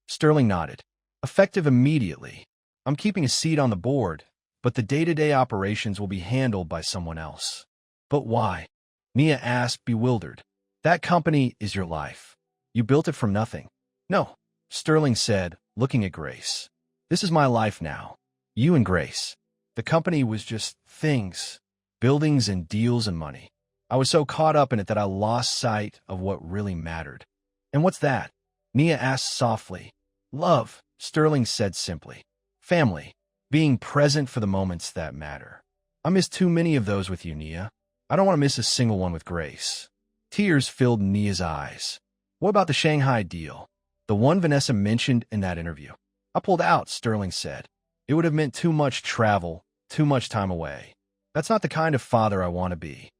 Sterling nodded. "Effective immediately. I'm keeping a seat on the board, but the day-to-day operations will be handled by someone else." "But why?" Nia asked, bewildered. "That company is your life. You built it from nothing." "No," Sterling said, looking at Grace. "This is my life now. You and Grace. The company was just things, buildings and deals and money. I was so caught up in it that I lost sight of what really mattered." "And what's that?" Nia asked softly. "Love," Sterling said simply. "Family. Being present for the moments that matter. I miss too many of those with you, Nia. I don't want to miss a single one with Grace." Tears filled Nia's eyes. "What about the Shanghai deal? The one Vanessa mentioned in that interview?" "I pulled out," Sterling said. "It would have meant too much travel, too much time away. That's not the kind of father I want to be."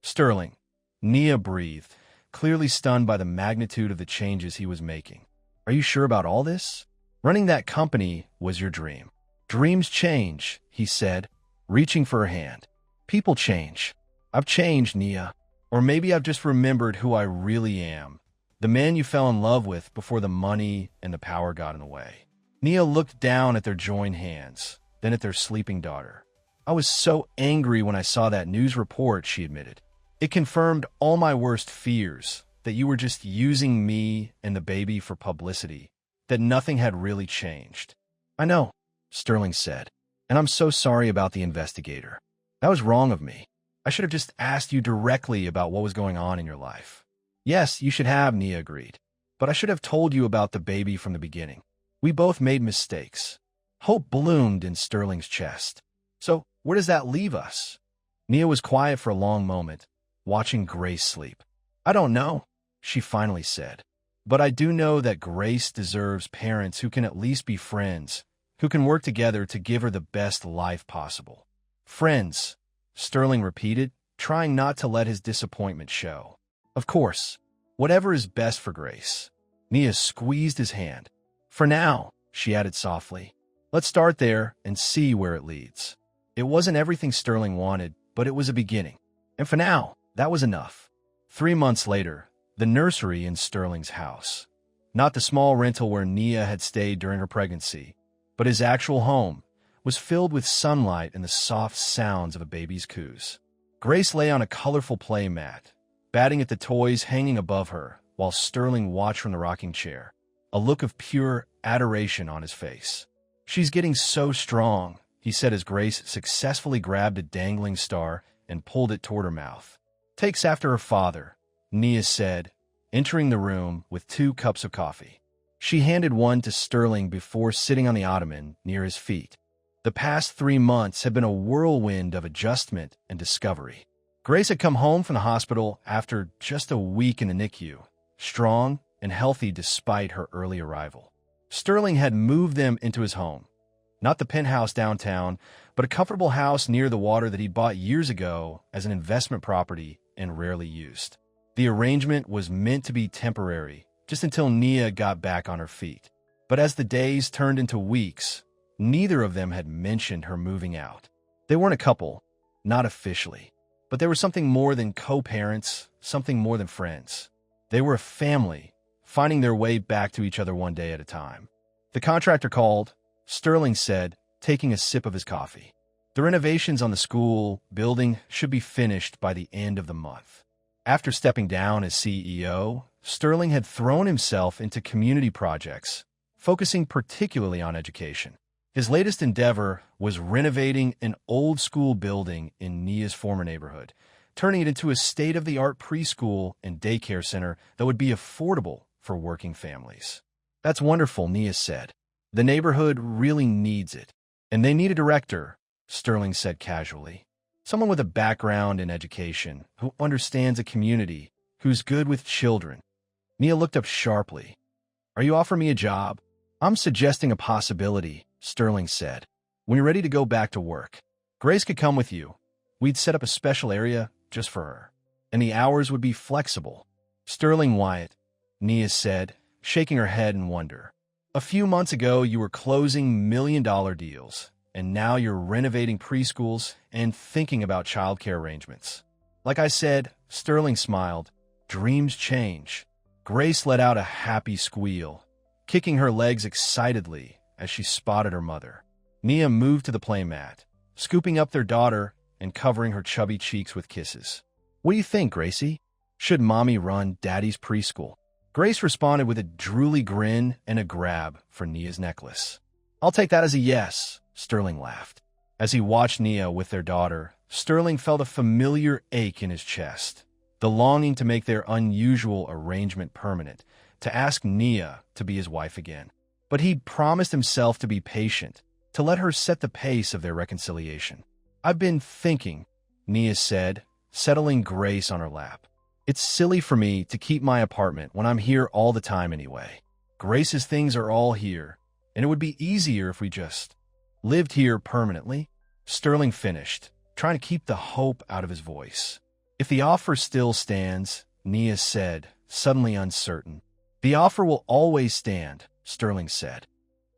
"Sterling," Nia breathed, clearly stunned by the magnitude of the changes he was making. "Are you sure about all this? Running that company was your dream." "Dreams change," he said, reaching for her hand. "People change. I've changed, Nia. Or maybe I've just remembered who I really am. The man you fell in love with before the money and the power got in the way." Nia looked down at their joined hands, then at their sleeping daughter. "I was so angry when I saw that news report," she admitted. "It confirmed all my worst fears, that you were just using me and the baby for publicity, that nothing had really changed." "I know," Sterling said, "and I'm so sorry about the investigator. That was wrong of me. I should have just asked you directly about what was going on in your life." "Yes, you should have," Nia agreed. "But I should have told you about the baby from the beginning. We both made mistakes." Hope bloomed in Sterling's chest. "So, where does that leave us?" Nia was quiet for a long moment, watching Grace sleep. "I don't know," she finally said. "But I do know that Grace deserves parents who can at least be friends, who can work together to give her the best life possible." "Friends," Sterling repeated, trying not to let his disappointment show. "Of course. Whatever is best for Grace." Nia squeezed his hand. For now, she added softly. Let's start there and see where it leads. It wasn't everything Sterling wanted, but it was a beginning. And for now, that was enough. 3 months later, the nursery in Sterling's house. Not the small rental where Nia had stayed during her pregnancy, but his actual home, was filled with sunlight and the soft sounds of a baby's coos. Grace lay on a colorful play mat, batting at the toys hanging above her, while Sterling watched from the rocking chair, a look of pure adoration on his face. She's getting so strong, he said as Grace successfully grabbed a dangling star and pulled it toward her mouth. Takes after her father, Nia said, entering the room with 2 cups of coffee. She handed one to Sterling before sitting on the ottoman near his feet. The past 3 months had been a whirlwind of adjustment and discovery. Grace had come home from the hospital after just a week in the NICU, strong and healthy despite her early arrival. Sterling had moved them into his home. Not the penthouse downtown, but a comfortable house near the water that he bought years ago as an investment property and rarely used. The arrangement was meant to be temporary, just until Nia got back on her feet. But as the days turned into weeks, neither of them had mentioned her moving out. They weren't a couple, not officially, but they were something more than co-parents, something more than friends. They were a family, finding their way back to each other one day at a time. The contractor called, Sterling said, taking a sip of his coffee. The renovations on the school building should be finished by the end of the month. After stepping down as CEO, Sterling had thrown himself into community projects, focusing particularly on education. His latest endeavor was renovating an old school building in Nia's former neighborhood, turning it into a state-of-the-art preschool and daycare center that would be affordable for working families. That's wonderful, Nia said. The neighborhood really needs it. And they need a director, Sterling said casually. Someone with a background in education, who understands a community, who's good with children. Nia looked up sharply. Are you offering me a job? I'm suggesting a possibility, Sterling said. When you're ready to go back to work, Grace could come with you. We'd set up a special area just for her, and the hours would be flexible. Sterling Wyatt, Nia said, shaking her head in wonder. A few months ago, you were closing million-dollar deals, and now you're renovating preschools and thinking about childcare arrangements. Like I said, Sterling smiled. Dreams change. Grace let out a happy squeal, kicking her legs excitedly as she spotted her mother. Nia moved to the playmat, scooping up their daughter and covering her chubby cheeks with kisses. What do you think, Gracie? Should Mommy run Daddy's preschool? Grace responded with a drooly grin and a grab for Nia's necklace. I'll take that as a yes, Sterling laughed. As he watched Nia with their daughter, Sterling felt a familiar ache in his chest, the longing to make their unusual arrangement permanent, to ask Nia to be his wife again. But he promised himself to be patient, to let her set the pace of their reconciliation. I've been thinking, Nia said, settling Grace on her lap. It's silly for me to keep my apartment when I'm here all the time anyway. Grace's things are all here, and it would be easier if we just lived here permanently. Sterling finished, trying to keep the hope out of his voice. If the offer still stands, Nia said, suddenly uncertain. The offer will always stand, Sterling said.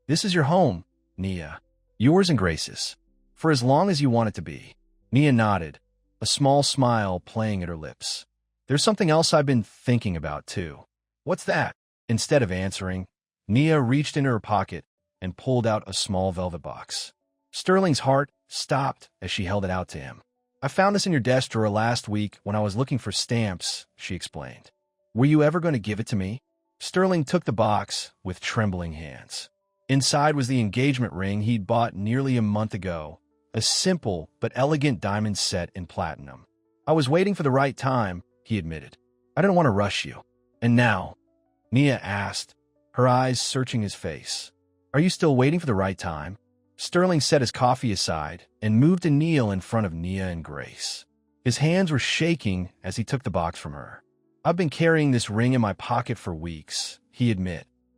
This is your home, Nia. Yours and Grace's. For as long as you want it to be. Nia nodded, a small smile playing at her lips. There's something else I've been thinking about, too. What's that? Instead of answering, Nia reached into her pocket and pulled out a small velvet box. Sterling's heart stopped as she held it out to him. I found this in your desk drawer last week when I was looking for stamps, she explained. Were you ever going to give it to me? Sterling took the box with trembling hands. Inside was the engagement ring he'd bought nearly a month ago, a simple but elegant diamond set in platinum. I was waiting for the right time, he admitted. I didn't want to rush you. And now? Nia asked, her eyes searching his face. Are you still waiting for the right time? Sterling set his coffee aside and moved to kneel in front of Nia and Grace. His hands were shaking as he took the box from her. I've been carrying this ring in my pocket for weeks, he admitted.